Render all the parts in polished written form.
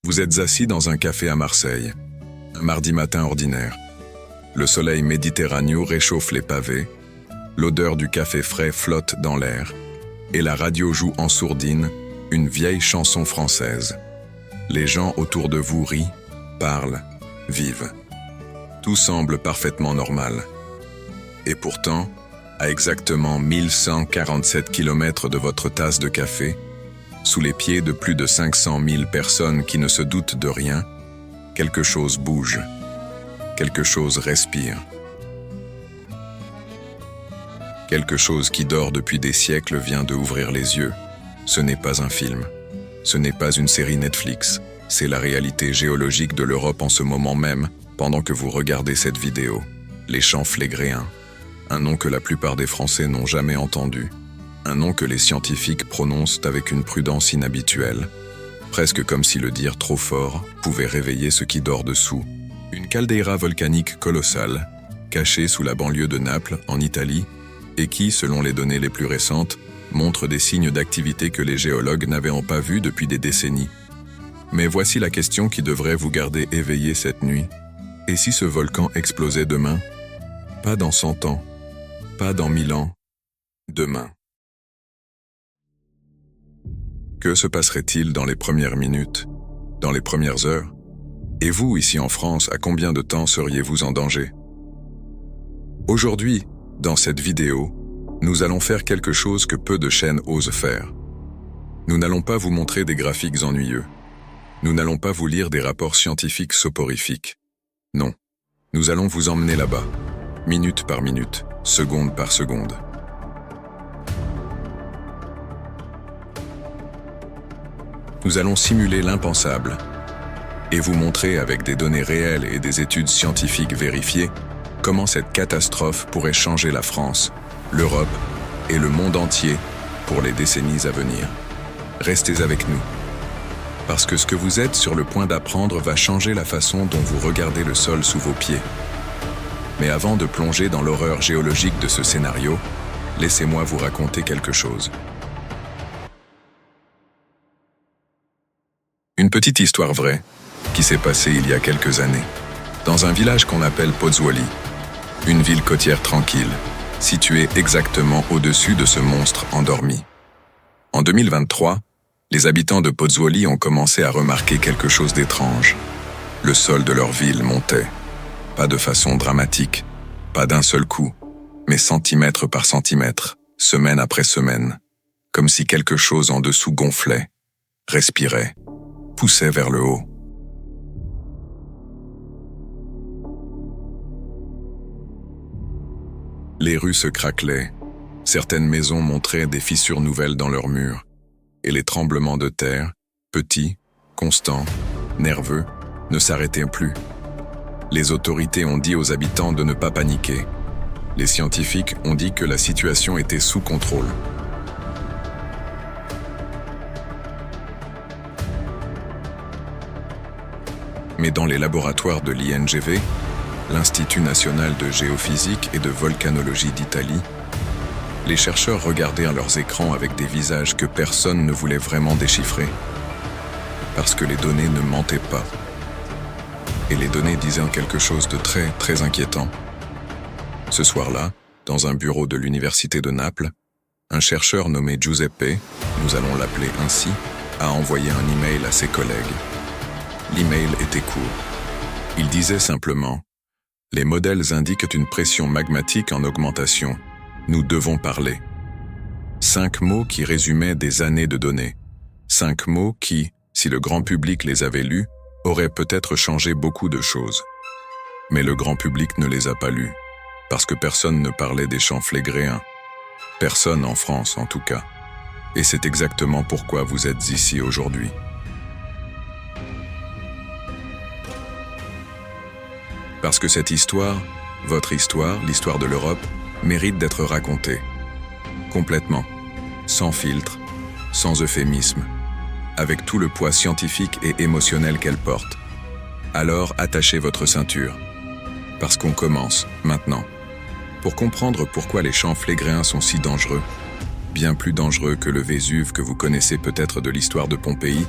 Vous êtes assis dans un café à Marseille, un mardi matin ordinaire. Le soleil méditerranéen réchauffe les pavés, l'odeur du café frais flotte dans l'air, et la radio joue en sourdine une vieille chanson française. Les gens autour de vous rient, parlent, vivent. Tout semble parfaitement normal. Et pourtant, à exactement 1147 km de votre tasse de café, sous les pieds de plus de 500 000 personnes qui ne se doutent de rien, quelque chose bouge, quelque chose respire. Quelque chose qui dort depuis des siècles vient de ouvrir les yeux. Ce n'est pas un film, ce n'est pas une série Netflix, c'est la réalité géologique de l'Europe en ce moment même, pendant que vous regardez cette vidéo. Les champs flégréens, un nom que la plupart des Français n'ont jamais entendu. Un nom que les scientifiques prononcent avec une prudence inhabituelle, presque comme si le dire trop fort pouvait réveiller ce qui dort dessous. Une caldeira volcanique colossale, cachée sous la banlieue de Naples, en Italie, et qui, selon les données les plus récentes, montre des signes d'activité que les géologues n'avaient pas vus depuis des décennies. Mais voici la question qui devrait vous garder éveillé cette nuit. Et si ce volcan explosait demain? Pas dans 100 ans, pas dans 1000 ans, demain. Que se passerait-il dans les premières minutes, dans les premières heures? Et vous, ici en France, à combien de temps seriez-vous en danger? Aujourd'hui, dans cette vidéo, nous allons faire quelque chose que peu de chaînes osent faire. Nous n'allons pas vous montrer des graphiques ennuyeux. Nous n'allons pas vous lire des rapports scientifiques soporifiques. Non, nous allons vous emmener là-bas, minute par minute, seconde par seconde. Nous allons simuler l'impensable et vous montrer avec des données réelles et des études scientifiques vérifiées comment cette catastrophe pourrait changer la France, l'Europe et le monde entier pour les décennies à venir. Restez avec nous, parce que ce que vous êtes sur le point d'apprendre va changer la façon dont vous regardez le sol sous vos pieds. Mais avant de plonger dans l'horreur géologique de ce scénario, laissez-moi vous raconter quelque chose. Une petite histoire vraie, qui s'est passée il y a quelques années, dans un village qu'on appelle Pozzuoli, une ville côtière tranquille, située exactement au-dessus de ce monstre endormi. En 2023, les habitants de Pozzuoli ont commencé à remarquer quelque chose d'étrange. Le sol de leur ville montait, pas de façon dramatique, pas d'un seul coup, mais centimètre par centimètre, semaine après semaine, comme si quelque chose en dessous gonflait, respirait, poussait vers le haut. Les rues se craquelaient, certaines maisons montraient des fissures nouvelles dans leurs murs, et les tremblements de terre, petits, constants, nerveux, ne s'arrêtaient plus. Les autorités ont dit aux habitants de ne pas paniquer. Les scientifiques ont dit que la situation était sous contrôle. Mais dans les laboratoires de l'INGV, l'Institut national de géophysique et de volcanologie d'Italie, les chercheurs regardaient à leurs écrans avec des visages que personne ne voulait vraiment déchiffrer, parce que les données ne mentaient pas. Et les données disaient quelque chose de très, très inquiétant. Ce soir-là, dans un bureau de l'université de Naples, un chercheur nommé Giuseppe, nous allons l'appeler ainsi, a envoyé un email à ses collègues. L'email était court. Il disait simplement « Les modèles indiquent une pression magmatique en augmentation. Nous devons parler. » 5 mots qui résumaient des années de données. 5 mots qui, si le grand public les avait lus, auraient peut-être changé beaucoup de choses. Mais le grand public ne les a pas lus, parce que personne ne parlait des champs flégréens. Personne en France, en tout cas. Et c'est exactement pourquoi vous êtes ici aujourd'hui. Parce que cette histoire, votre histoire, l'histoire de l'Europe, mérite d'être racontée. Complètement, sans filtre, sans euphémisme, avec tout le poids scientifique et émotionnel qu'elle porte. Alors attachez votre ceinture, parce qu'on commence, maintenant. Pour comprendre pourquoi les champs flégréens sont si dangereux, bien plus dangereux que le Vésuve que vous connaissez peut-être de l'histoire de Pompéi,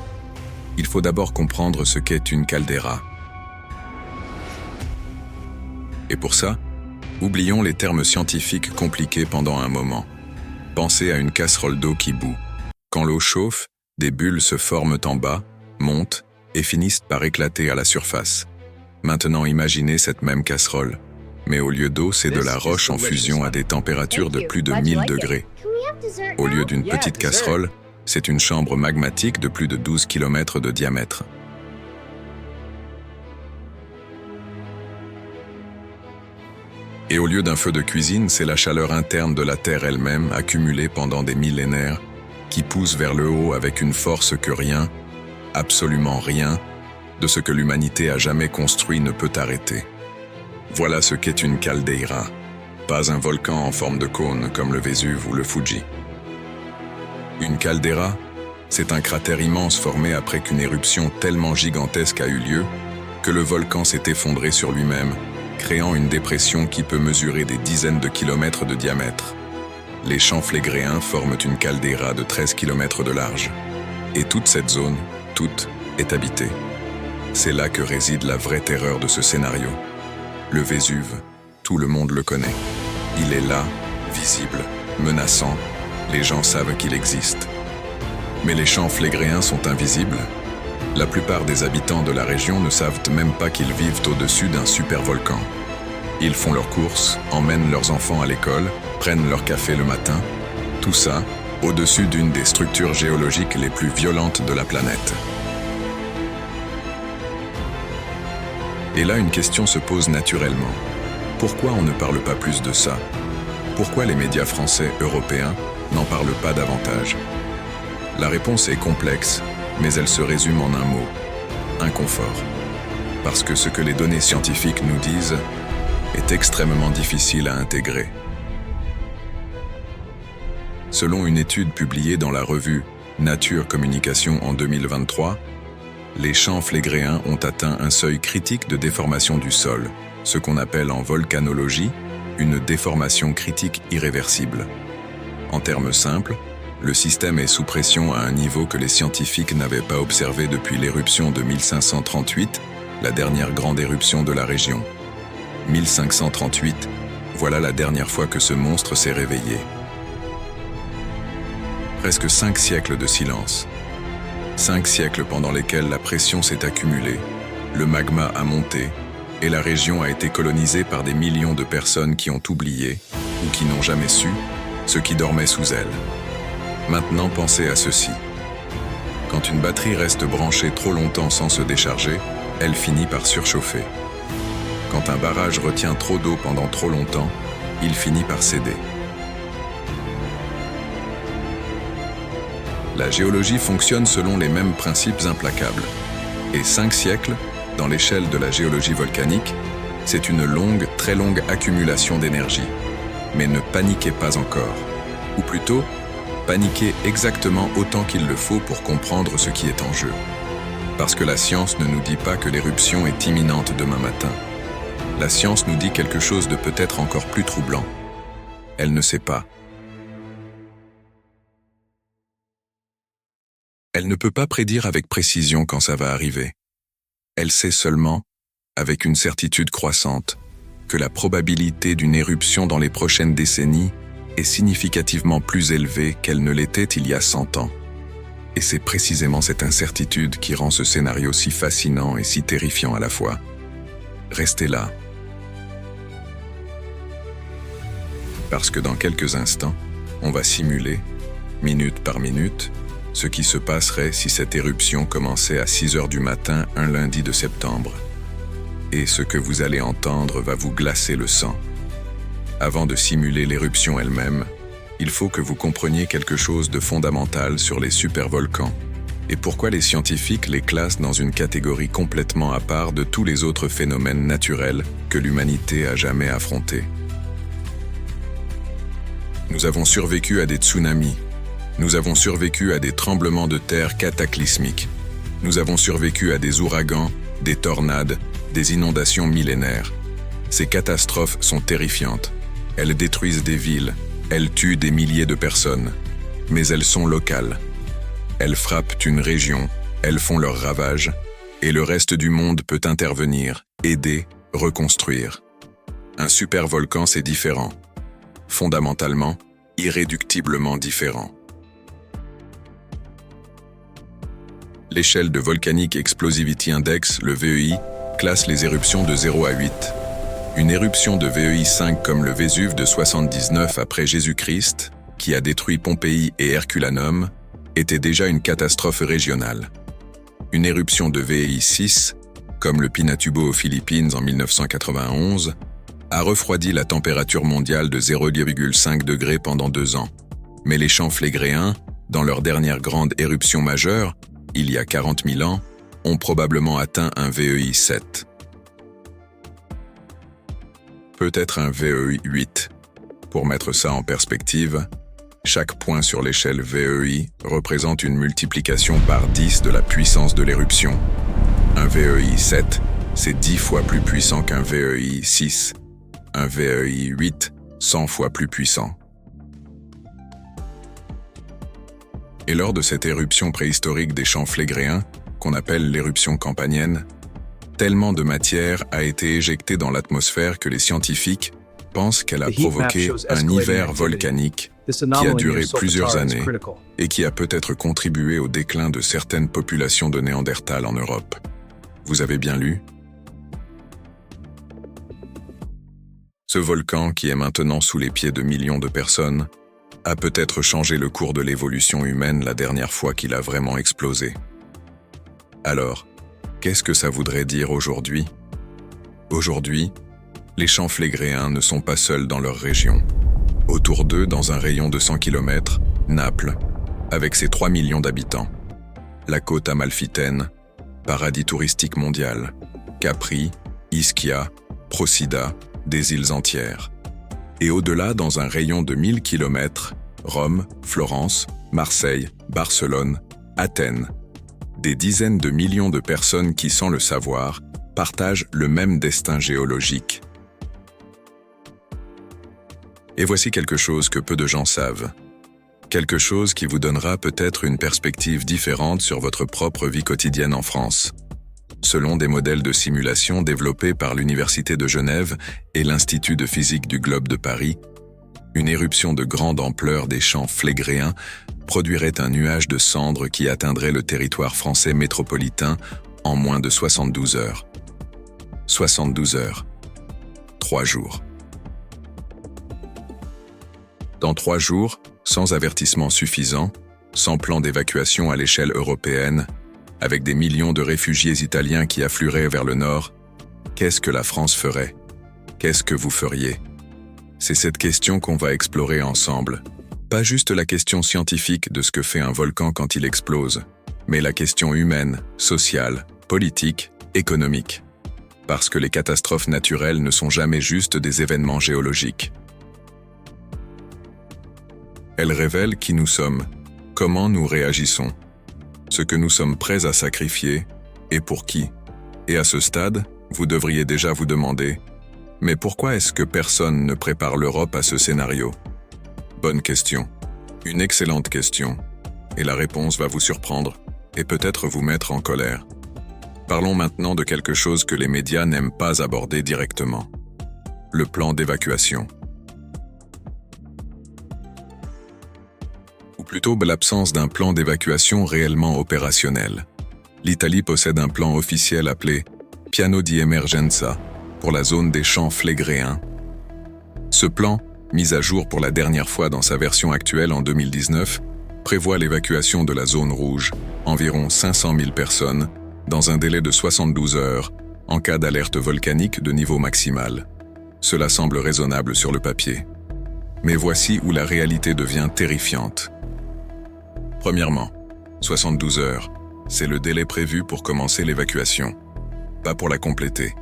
il faut d'abord comprendre ce qu'est une caldeira. Et pour ça, oublions les termes scientifiques compliqués pendant un moment. Pensez à une casserole d'eau qui bout. Quand l'eau chauffe, des bulles se forment en bas, montent et finissent par éclater à la surface. Maintenant imaginez cette même casserole. Mais au lieu d'eau, c'est de la roche en fusion à des températures de plus de 1000 degrés. Au lieu d'une petite casserole, c'est une chambre magmatique de plus de 12 km de diamètre. Et au lieu d'un feu de cuisine, c'est la chaleur interne de la Terre elle-même, accumulée pendant des millénaires, qui pousse vers le haut avec une force que rien, absolument rien, de ce que l'humanité a jamais construit ne peut arrêter. Voilà ce qu'est une caldeira, pas un volcan en forme de cône comme le Vésuve ou le Fuji. Une caldeira, c'est un cratère immense formé après qu'une éruption tellement gigantesque a eu lieu que le volcan s'est effondré sur lui-même, créant une dépression qui peut mesurer des dizaines de kilomètres de diamètre. Les champs flégréens forment une caldeira de 13 km de large. Et toute cette zone, toute, est habitée. C'est là que réside la vraie terreur de ce scénario. Le Vésuve, tout le monde le connaît. Il est là, visible, menaçant. Les gens savent qu'il existe. Mais les champs flégréens sont invisibles. La plupart des habitants de la région ne savent même pas qu'ils vivent au-dessus d'un supervolcan. Ils font leurs courses, emmènent leurs enfants à l'école, prennent leur café le matin. Tout ça, au-dessus d'une des structures géologiques les plus violentes de la planète. Et là, une question se pose naturellement. Pourquoi on ne parle pas plus de ça? Pourquoi les médias français, européens, n'en parlent pas davantage? La réponse est complexe, mais elle se résume en un mot: inconfort. Parce que ce que les données scientifiques nous disent est extrêmement difficile à intégrer. Selon une étude publiée dans la revue Nature Communication en 2023, les champs flégréens ont atteint un seuil critique de déformation du sol, ce qu'on appelle en volcanologie une déformation critique irréversible. En termes simples, le système est sous pression à un niveau que les scientifiques n'avaient pas observé depuis l'éruption de 1538, la dernière grande éruption de la région. 1538, voilà la dernière fois que ce monstre s'est réveillé. Presque 5 siècles de silence. 5 siècles pendant lesquels la pression s'est accumulée, le magma a monté, et la région a été colonisée par des millions de personnes qui ont oublié, ou qui n'ont jamais su, ce qui dormait sous elle. Maintenant, pensez à ceci. Quand une batterie reste branchée trop longtemps sans se décharger, elle finit par surchauffer. Quand un barrage retient trop d'eau pendant trop longtemps, il finit par céder. La géologie fonctionne selon les mêmes principes implacables. Et 5 siècles, dans l'échelle de la géologie volcanique, c'est une longue, très longue accumulation d'énergie. Mais ne paniquez pas encore. Ou plutôt, paniquez exactement autant qu'il le faut pour comprendre ce qui est en jeu. Parce que la science ne nous dit pas que l'éruption est imminente demain matin. La science nous dit quelque chose de peut-être encore plus troublant. Elle ne sait pas. Elle ne peut pas prédire avec précision quand ça va arriver. Elle sait seulement, avec une certitude croissante, que la probabilité d'une éruption dans les prochaines décennies est significativement plus élevée qu'elle ne l'était il y a 100 ans. Et c'est précisément cette incertitude qui rend ce scénario si fascinant et si terrifiant à la fois. Restez là. Parce que dans quelques instants, on va simuler, minute par minute, ce qui se passerait si cette éruption commençait à 6 heures du matin un lundi de septembre. Et ce que vous allez entendre va vous glacer le sang. Avant de simuler l'éruption elle-même, il faut que vous compreniez quelque chose de fondamental sur les supervolcans et pourquoi les scientifiques les classent dans une catégorie complètement à part de tous les autres phénomènes naturels que l'humanité a jamais affrontés. Nous avons survécu à des tsunamis. Nous avons survécu à des tremblements de terre cataclysmiques. Nous avons survécu à des ouragans, des tornades, des inondations millénaires. Ces catastrophes sont terrifiantes. Elles détruisent des villes, elles tuent des milliers de personnes. Mais elles sont locales. Elles frappent une région, Elles font leurs ravages, et le reste du monde peut intervenir, aider, reconstruire. Un supervolcan, c'est différent. Fondamentalement, irréductiblement différent. L'échelle de Volcanic Explosivity Index, le VEI, classe les éruptions de 0 à 8. Une éruption de VEI 5 comme le Vésuve de 79 après Jésus-Christ, qui a détruit Pompéi et Herculanum, était déjà une catastrophe régionale. Une éruption de VEI 6, comme le Pinatubo aux Philippines en 1991, a refroidi la température mondiale de 0,5 degrés pendant 2 ans. Mais les champs flégréens, dans leur dernière grande éruption majeure, il y a 40 000 ans, ont probablement atteint un VEI 7. Peut-être un VEI 8. Pour mettre ça en perspective, chaque point sur l'échelle VEI représente une multiplication par 10 de la puissance de l'éruption. Un VEI 7, c'est 10 fois plus puissant qu'un VEI 6. Un VEI 8, 100 fois plus puissant. Et lors de cette éruption préhistorique des champs flégréens, qu'on appelle l'éruption campanienne, tellement de matière a été éjectée dans l'atmosphère que les scientifiques pensent qu'elle a provoqué un hiver volcanique qui a duré plusieurs années et qui a peut-être contribué au déclin de certaines populations de Néandertal en Europe. Vous avez bien lu? Ce volcan, qui est maintenant sous les pieds de millions de personnes, a peut-être changé le cours de l'évolution humaine la dernière fois qu'il a vraiment explosé. Alors, qu'est-ce que ça voudrait dire aujourd'hui? Aujourd'hui, les champs flégréens ne sont pas seuls dans leur région. Autour d'eux, dans un rayon de 100 km, Naples, avec ses 3 millions d'habitants. La côte amalfitaine, paradis touristique mondial. Capri, Ischia, Procida, des îles entières. Et au-delà, dans un rayon de 1000 km, Rome, Florence, Marseille, Barcelone, Athènes. Des dizaines de millions de personnes qui, sans le savoir, partagent le même destin géologique. Et voici quelque chose que peu de gens savent. Quelque chose qui vous donnera peut-être une perspective différente sur votre propre vie quotidienne en France. Selon des modèles de simulation développés par l'Université de Genève et l'Institut de physique du Globe de Paris, une éruption de grande ampleur des champs flégréens produirait un nuage de cendres qui atteindrait le territoire français métropolitain en moins de 72 heures. 72 heures. 3 jours. Dans 3 jours, sans avertissement suffisant, sans plan d'évacuation à l'échelle européenne, avec des millions de réfugiés italiens qui afflueraient vers le nord, qu'est-ce que la France ferait? Qu'est-ce que vous feriez? C'est cette question qu'on va explorer ensemble. Pas juste la question scientifique de ce que fait un volcan quand il explose, mais la question humaine, sociale, politique, économique. Parce que les catastrophes naturelles ne sont jamais juste des événements géologiques. Elles révèlent qui nous sommes, comment nous réagissons, ce que nous sommes prêts à sacrifier, et pour qui. Et à ce stade, vous devriez déjà vous demander « Mais pourquoi est-ce que personne ne prépare l'Europe à ce scénario ?» Bonne question. Une excellente question. Et la réponse va vous surprendre, et peut-être vous mettre en colère. Parlons maintenant de quelque chose que les médias n'aiment pas aborder directement. Le plan d'évacuation. Ou plutôt l'absence d'un plan d'évacuation réellement opérationnel. L'Italie possède un plan officiel appelé « Piano di Emergenza » pour la zone des champs flégréens. Ce plan, mis à jour pour la dernière fois dans sa version actuelle en 2019, prévoit l'évacuation de la zone rouge, environ 500 000 personnes, dans un délai de 72 heures, en cas d'alerte volcanique de niveau maximal. Cela semble raisonnable sur le papier. Mais voici où la réalité devient terrifiante. Premièrement, 72 heures, c'est le délai prévu pour commencer l'évacuation, pas pour la compléter.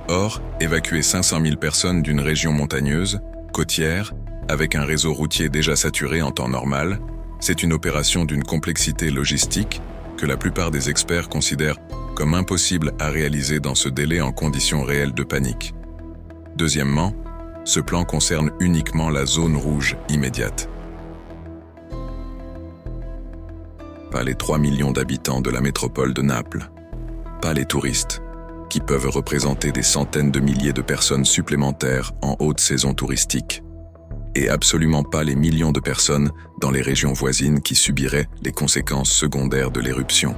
Or, évacuer 500 000 personnes d'une région montagneuse, côtière, avec un réseau routier déjà saturé en temps normal, c'est une opération d'une complexité logistique que la plupart des experts considèrent comme impossible à réaliser dans ce délai en conditions réelles de panique. Deuxièmement, ce plan concerne uniquement la zone rouge immédiate. pas les 3 millions d'habitants de la métropole de Naples, pas les touristes, qui peuvent représenter des centaines de milliers de personnes supplémentaires en haute saison touristique, et absolument pas les millions de personnes dans les régions voisines qui subiraient les conséquences secondaires de l'éruption.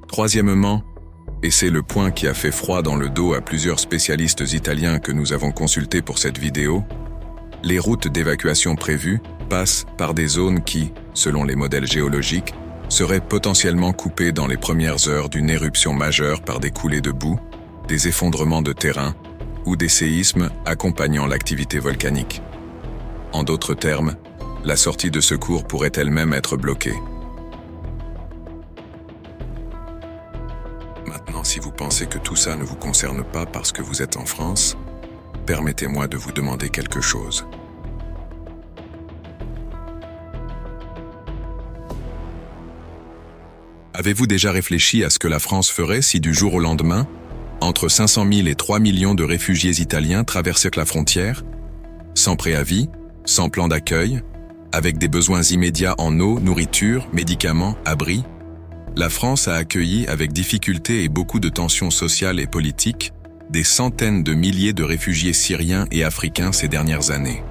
Troisièmement, et c'est le point qui a fait froid dans le dos à plusieurs spécialistes italiens que nous avons consultés pour cette vidéo, les routes d'évacuation prévues passent par des zones qui, selon les modèles géologiques, seraient potentiellement coupées dans les premières heures d'une éruption majeure par des coulées de boue, des effondrements de terrain ou des séismes accompagnant l'activité volcanique. En d'autres termes, la sortie de secours pourrait elle-même être bloquée. Maintenant, si vous pensez que tout ça ne vous concerne pas parce que vous êtes en France, permettez-moi de vous demander quelque chose. Avez-vous déjà réfléchi à ce que la France ferait si du jour au lendemain, entre 500 000 et 3 millions de réfugiés italiens traversaient la frontière, sans préavis, sans plan d'accueil, avec des besoins immédiats en eau, nourriture, médicaments, abris? La France a accueilli avec difficulté et beaucoup de tensions sociales et politiques des centaines de milliers de réfugiés syriens et africains ces dernières années.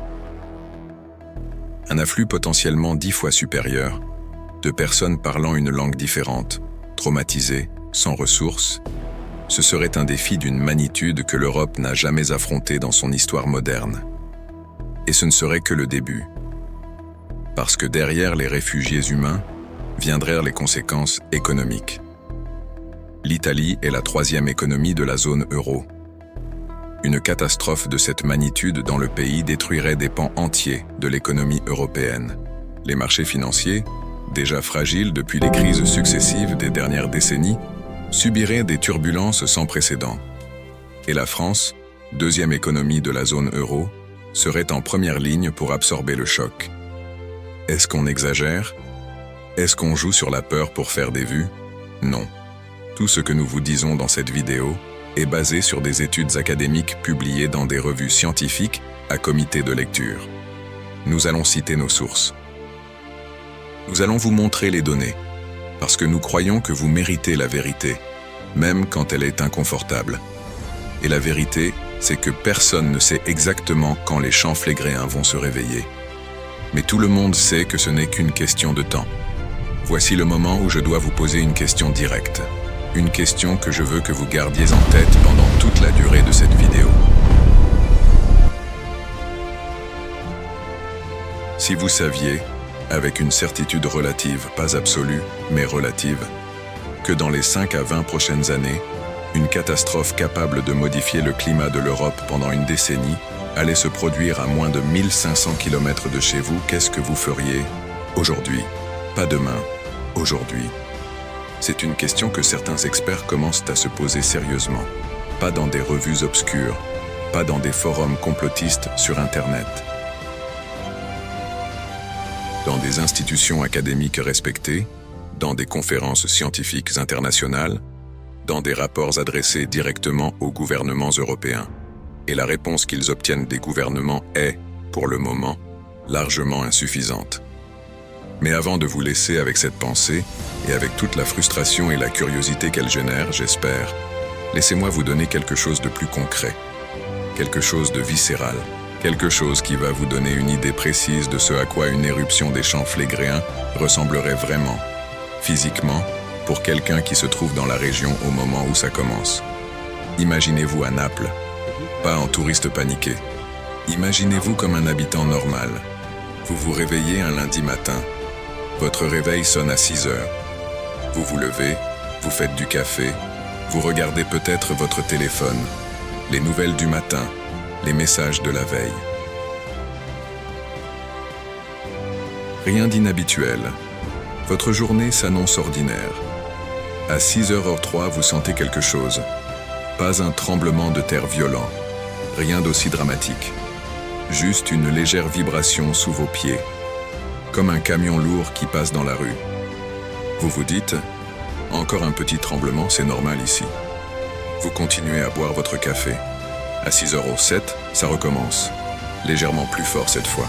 Un afflux potentiellement 10 fois supérieur de personnes parlant une langue différente, traumatisées, sans ressources, ce serait un défi d'une magnitude que l'Europe n'a jamais affronté dans son histoire moderne. Et ce ne serait que le début. Parce que derrière les réfugiés humains, viendraient les conséquences économiques. L'Italie est la 3e économie de la zone euro. Une catastrophe de cette magnitude dans le pays détruirait des pans entiers de l'économie européenne. Les marchés financiers, déjà fragiles depuis les crises successives des dernières décennies, subiraient des turbulences sans précédent. Et la France, 2e économie de la zone euro, serait en première ligne pour absorber le choc. Est-ce qu'on exagère ? Est-ce qu'on joue sur la peur pour faire des vues? Non. Tout ce que nous vous disons dans cette vidéo est basé sur des études académiques publiées dans des revues scientifiques à comité de lecture. Nous allons citer nos sources. Nous allons vous montrer les données, parce que nous croyons que vous méritez la vérité, même quand elle est inconfortable. Et la vérité, c'est que personne ne sait exactement quand les champs flégréens vont se réveiller. Mais tout le monde sait que ce n'est qu'une question de temps. Voici le moment où je dois vous poser une question directe. Une question que je veux que vous gardiez en tête pendant toute la durée de cette vidéo. Si vous saviez, avec une certitude relative, pas absolue, mais relative, que dans les 5 à 20 prochaines années, une catastrophe capable de modifier le climat de l'Europe pendant une décennie allait se produire à moins de 1500 km de chez vous, qu'est-ce que vous feriez aujourd'hui? Pas demain. Aujourd'hui. C'est une question que certains experts commencent à se poser sérieusement. Pas dans des revues obscures, pas dans des forums complotistes sur Internet. Dans des institutions académiques respectées, dans des conférences scientifiques internationales, dans des rapports adressés directement aux gouvernements européens. Et la réponse qu'ils obtiennent des gouvernements est, pour le moment, largement insuffisante. Mais avant de vous laisser avec cette pensée, et avec toute la frustration et la curiosité qu'elle génère, j'espère, laissez-moi vous donner quelque chose de plus concret, quelque chose de viscéral, quelque chose qui va vous donner une idée précise de ce à quoi une éruption des champs flégréens ressemblerait vraiment, physiquement, pour quelqu'un qui se trouve dans la région au moment où ça commence. Imaginez-vous à Naples, pas en touriste paniqué. Imaginez-vous comme un habitant normal. Vous vous réveillez un lundi matin. Votre réveil sonne à 6 heures. Vous vous levez, vous faites du café, vous regardez peut-être votre téléphone, les nouvelles du matin, les messages de la veille. Rien d'inhabituel. Votre journée s'annonce ordinaire. À 6h03, vous sentez quelque chose. Pas un tremblement de terre violent. Rien d'aussi dramatique. Juste une légère vibration sous vos pieds. Comme un camion lourd qui passe dans la rue. Vous vous dites, encore un petit tremblement, c'est normal ici. Vous continuez à boire votre café. À 6h07, ça recommence. légèrement plus fort cette fois.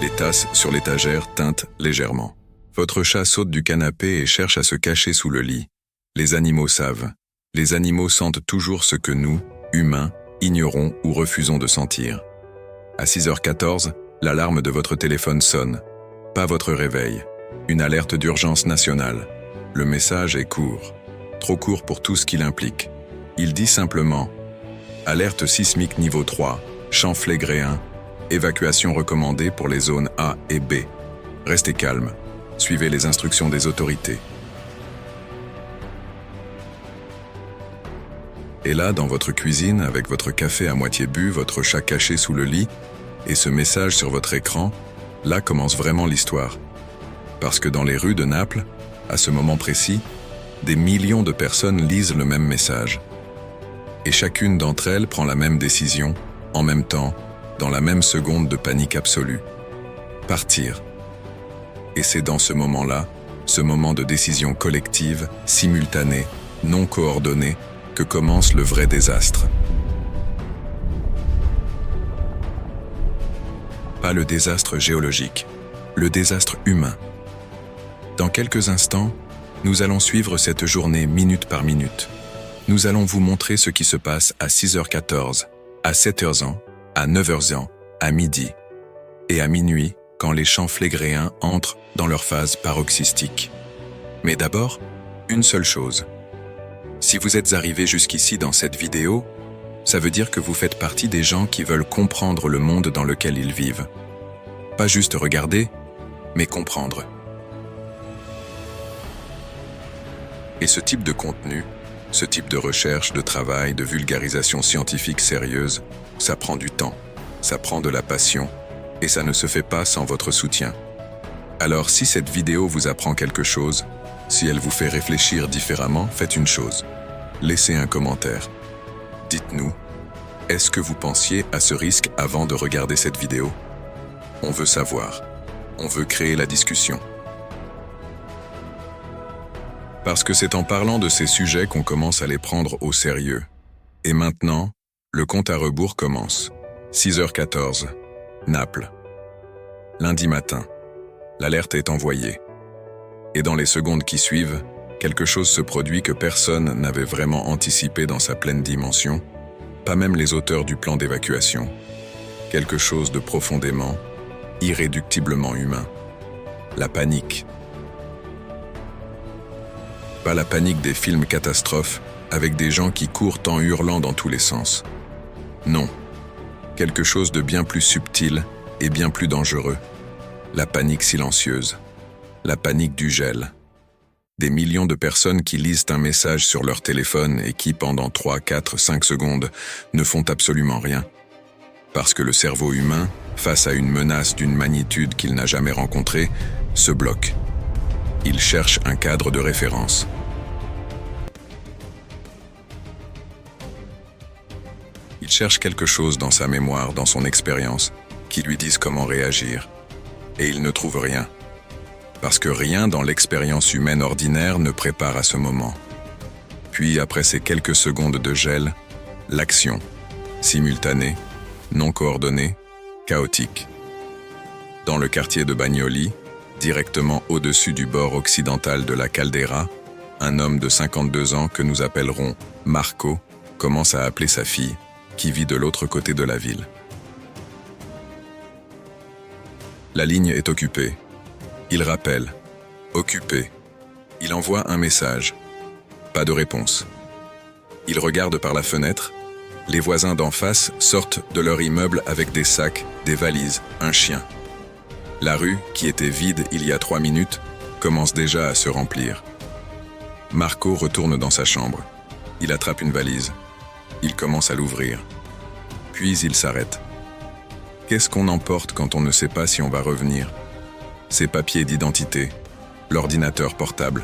Les tasses sur l'étagère tintent légèrement. Votre chat saute du canapé et cherche à se cacher sous le lit. Les animaux savent. Les animaux sentent toujours ce que nous, humains, ignorons ou refusons de sentir. À 6h14, l'alarme de votre téléphone sonne. Pas votre réveil. Une alerte d'urgence nationale. Le message est court. Trop court pour tout ce qu'il implique. Il dit simplement « Alerte sismique niveau 3, champ flégréen, évacuation recommandée pour les zones A et B. Restez calme. Suivez les instructions des autorités. » Et là, dans votre cuisine, avec votre café à moitié bu, votre chat caché sous le lit, et ce message sur votre écran, là commence vraiment l'histoire. Parce que dans les rues de Naples, à ce moment précis, des millions de personnes lisent le même message. Et chacune d'entre elles prend la même décision, en même temps, dans la même seconde de panique absolue. Partir. Et c'est dans ce moment-là, ce moment de décision collective, simultanée, non coordonnée, que commence le vrai désastre. Pas le désastre géologique, le désastre humain. Dans quelques instants, nous allons suivre cette journée minute par minute. Nous allons vous montrer ce qui se passe à 6h14, à 7h, à 9h, à midi et à minuit quand les champs flégréens entrent dans leur phase paroxystique. Mais d'abord, une seule chose. Si vous êtes arrivé jusqu'ici dans cette vidéo, ça veut dire que vous faites partie des gens qui veulent comprendre le monde dans lequel ils vivent. Pas juste regarder, mais comprendre. Et ce type de contenu, ce type de recherche, de travail, de vulgarisation scientifique sérieuse, ça prend du temps, ça prend de la passion, et ça ne se fait pas sans votre soutien. Alors si cette vidéo vous apprend quelque chose, si elle vous fait réfléchir différemment, faites une chose. Laissez un commentaire. Dites-nous, est-ce que vous pensiez à ce risque avant de regarder cette vidéo? On veut savoir. On veut créer la discussion. Parce que c'est en parlant de ces sujets qu'on commence à les prendre au sérieux. Et maintenant, le compte à rebours commence. 6h14, Naples. Lundi matin, l'alerte est envoyée. Et dans les secondes qui suivent, quelque chose se produit que personne n'avait vraiment anticipé dans sa pleine dimension, pas même les auteurs du plan d'évacuation. Quelque chose de profondément, irréductiblement humain. La panique. Pas la panique des films catastrophes, avec des gens qui courent en hurlant dans tous les sens. Non. Quelque chose de bien plus subtil et bien plus dangereux. La panique silencieuse. La panique du gel. Des millions de personnes qui lisent un message sur leur téléphone et qui, pendant 3, 4, 5 secondes, ne font absolument rien. Parce que le cerveau humain, face à une menace d'une magnitude qu'il n'a jamais rencontrée, se bloque. Il cherche un cadre de référence. Il cherche quelque chose dans sa mémoire, dans son expérience, qui lui dise comment réagir. Et il ne trouve rien. Parce que rien dans l'expérience humaine ordinaire ne prépare à ce moment. Puis, après ces quelques secondes de gel, l'action, simultanée, non coordonnée, chaotique. Dans le quartier de Bagnoli, directement au-dessus du bord occidental de la caldeira, un homme de 52 ans que nous appellerons Marco commence à appeler sa fille, qui vit de l'autre côté de la ville. La ligne est occupée. Il rappelle. Occupé. Il envoie un message. Pas de réponse. Il regarde par la fenêtre. Les voisins d'en face sortent de leur immeuble avec des sacs, des valises, un chien. La rue, qui était vide il y a 3 minutes, commence déjà à se remplir. Marco retourne dans sa chambre. Il attrape une valise. Il commence à l'ouvrir. Puis il s'arrête. Qu'est-ce qu'on emporte quand on ne sait pas si on va revenir? Ses papiers d'identité, l'ordinateur portable,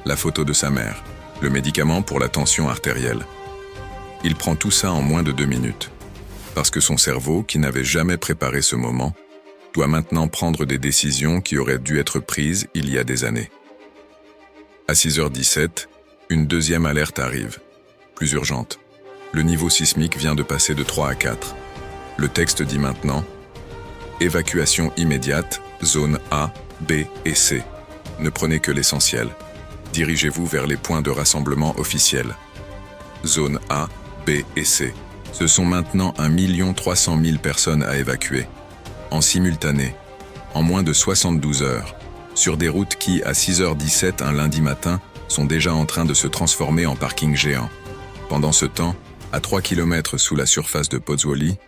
la photo de sa mère, le médicament pour la tension artérielle. Il prend tout ça en moins de 2 minutes. Parce que son cerveau, qui n'avait jamais préparé ce moment, doit maintenant prendre des décisions qui auraient dû être prises il y a des années. À 6h17, une deuxième alerte arrive, plus urgente. Le niveau sismique vient de passer de 3 à 4. Le texte dit maintenant « Évacuation immédiate, zone A, B et C. Ne prenez que l'essentiel. Dirigez-vous vers les points de rassemblement officiels. Zone A, B et C. Ce sont maintenant 1 300 000 personnes à évacuer. En simultané, en moins de 72 heures, sur des routes qui, à 6h17 un lundi matin, sont déjà en train de se transformer en parking géant. Pendant ce temps, à 3 km sous la surface de Pozzuoli,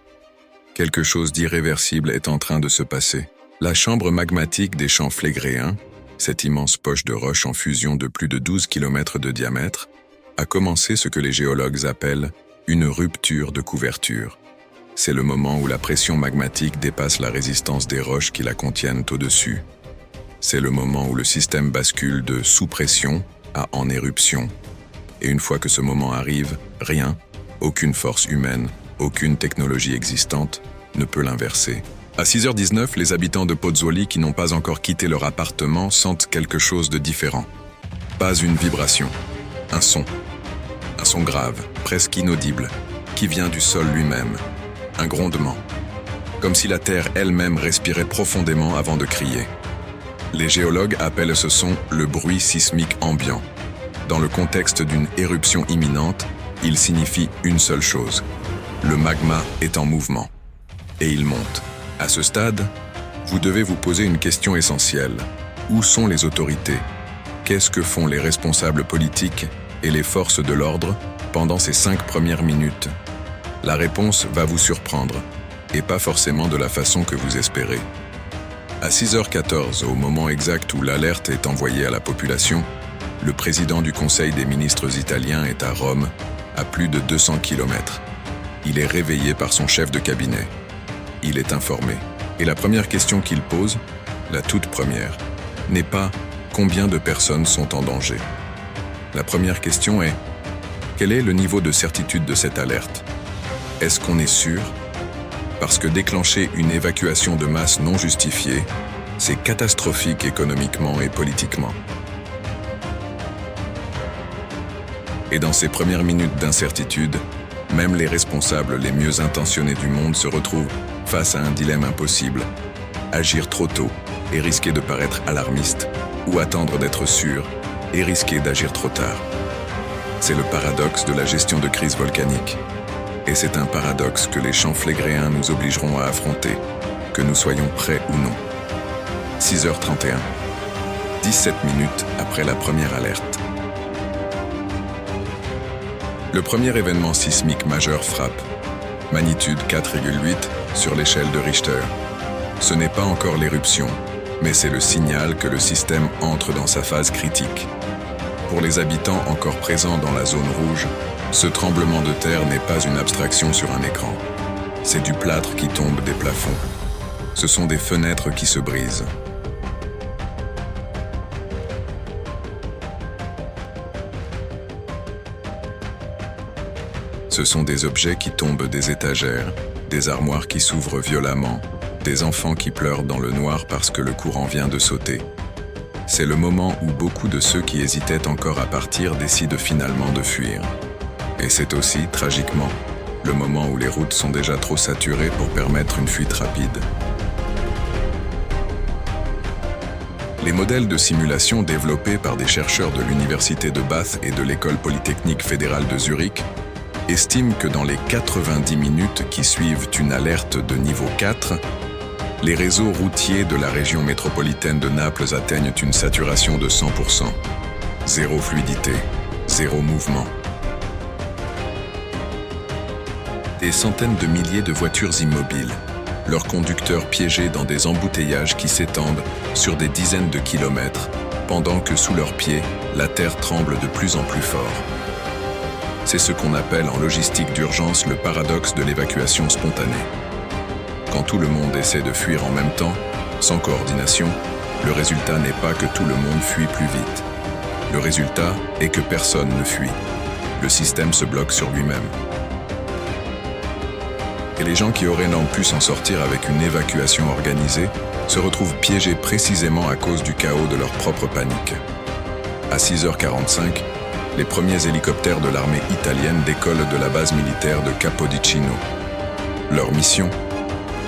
quelque chose d'irréversible est en train de se passer. La chambre magmatique des champs flégréens, cette immense poche de roche en fusion de plus de 12 km de diamètre, a commencé ce que les géologues appellent une rupture de couverture. C'est le moment où la pression magmatique dépasse la résistance des roches qui la contiennent au-dessus. C'est le moment où le système bascule de sous-pression à en éruption. Et une fois que ce moment arrive, rien, aucune force humaine, aucune technologie existante ne peut l'inverser. À 6h19, les habitants de Pozzuoli qui n'ont pas encore quitté leur appartement sentent quelque chose de différent. Pas une vibration, un son grave, presque inaudible, qui vient du sol lui-même, un grondement, comme si la terre elle-même respirait profondément avant de crier. Les géologues appellent ce son le bruit sismique ambiant. Dans le contexte d'une éruption imminente, il signifie une seule chose. Le magma est en mouvement. Et il monte. À ce stade, vous devez vous poser une question essentielle. Où sont les autorités? Qu'est-ce que font les responsables politiques et les forces de l'ordre pendant ces 5 premières minutes? La réponse va vous surprendre, et pas forcément de la façon que vous espérez. À 6h14, au moment exact où l'alerte est envoyée à la population, le président du Conseil des ministres italien est à Rome, à plus de 200 km. Il est réveillé par son chef de cabinet. Il est informé. Et la première question qu'il pose, la toute première, n'est pas « combien de personnes sont en danger ?» La première question est « quel est le niveau de certitude de cette alerte ?» Est-ce qu'on est sûr? Parce que déclencher une évacuation de masse non justifiée, c'est catastrophique économiquement et politiquement. Et dans ces premières minutes d'incertitude, même les responsables les mieux intentionnés du monde se retrouvent face à un dilemme impossible. Agir trop tôt et risquer de paraître alarmiste, ou attendre d'être sûr et risquer d'agir trop tard. C'est le paradoxe de la gestion de crise volcanique. Et c'est un paradoxe que les champs flégréens nous obligeront à affronter, que nous soyons prêts ou non. 6h31, 17 minutes après la première alerte. Le premier événement sismique majeur frappe, magnitude 4,8 sur l'échelle de Richter. Ce n'est pas encore l'éruption, mais c'est le signal que le système entre dans sa phase critique. Pour les habitants encore présents dans la zone rouge, ce tremblement de terre n'est pas une abstraction sur un écran. C'est du plâtre qui tombe des plafonds. Ce sont des fenêtres qui se brisent. Ce sont des objets qui tombent des étagères, des armoires qui s'ouvrent violemment, des enfants qui pleurent dans le noir parce que le courant vient de sauter. C'est le moment où beaucoup de ceux qui hésitaient encore à partir décident finalement de fuir. Et c'est aussi, tragiquement, le moment où les routes sont déjà trop saturées pour permettre une fuite rapide. Les modèles de simulation développés par des chercheurs de l'Université de Bath et de l'École polytechnique fédérale de Zurich estiment que dans les 90 minutes qui suivent une alerte de niveau 4, les réseaux routiers de la région métropolitaine de Naples atteignent une saturation de 100%. Zéro fluidité, zéro mouvement. Des centaines de milliers de voitures immobiles, leurs conducteurs piégés dans des embouteillages qui s'étendent sur des dizaines de kilomètres, pendant que sous leurs pieds, la terre tremble de plus en plus fort. C'est ce qu'on appelle en logistique d'urgence le paradoxe de l'évacuation spontanée. Quand tout le monde essaie de fuir en même temps, sans coordination, le résultat n'est pas que tout le monde fuit plus vite. Le résultat est que personne ne fuit. Le système se bloque sur lui-même. Et les gens qui auraient donc pu s'en sortir avec une évacuation organisée se retrouvent piégés précisément à cause du chaos de leur propre panique. À 6h45, les premiers hélicoptères de l'armée italienne décollent de la base militaire de Capodichino. Leur mission?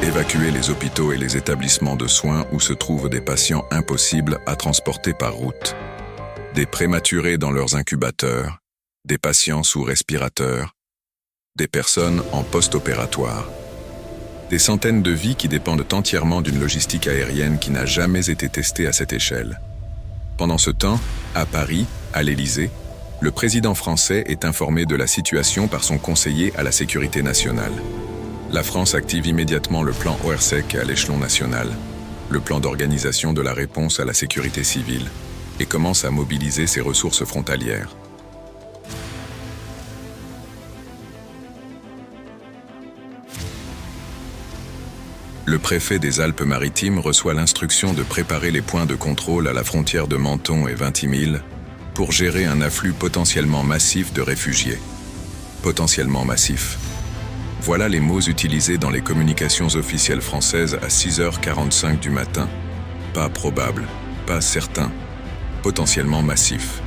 Évacuer les hôpitaux et les établissements de soins où se trouvent des patients impossibles à transporter par route. Des prématurés dans leurs incubateurs, des patients sous respirateur, des personnes en post-opératoire. Des centaines de vies qui dépendent entièrement d'une logistique aérienne qui n'a jamais été testée à cette échelle. Pendant ce temps, à Paris, à l'Élysée, le président français est informé de la situation par son conseiller à la sécurité nationale. La France active immédiatement le plan ORSEC à l'échelon national, le plan d'organisation de la réponse à la sécurité civile, et commence à mobiliser ses ressources frontalières. Le préfet des Alpes-Maritimes reçoit l'instruction de préparer les points de contrôle à la frontière de Menton et Vintimille pour gérer un afflux potentiellement massif de réfugiés. Potentiellement massif. Voilà les mots utilisés dans les communications officielles françaises à 6h45 du matin. Pas probable, pas certain, potentiellement massif.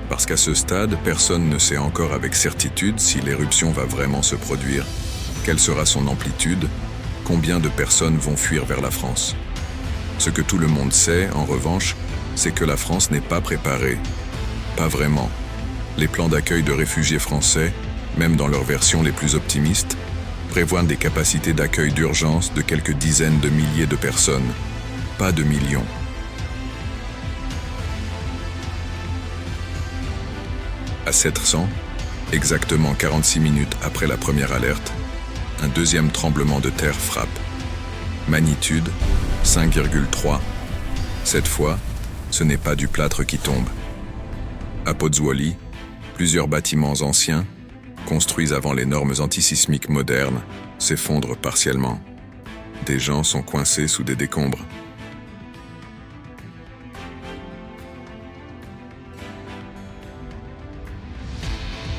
Parce qu'à ce stade, personne ne sait encore avec certitude si l'éruption va vraiment se produire. Quelle sera son amplitude? Combien de personnes vont fuir vers la France? Ce que tout le monde sait, en revanche, c'est que la France n'est pas préparée. Pas vraiment. Les plans d'accueil de réfugiés français, même dans leurs versions les plus optimistes, prévoient des capacités d'accueil d'urgence de quelques dizaines de milliers de personnes, pas de millions. À 700, exactement 46 minutes après la première alerte, un deuxième tremblement de terre frappe. Magnitude 5,3. Cette fois, ce n'est pas du plâtre qui tombe. À Pozzuoli, plusieurs bâtiments anciens, construits avant les normes antisismiques modernes, s'effondrent partiellement. Des gens sont coincés sous des décombres.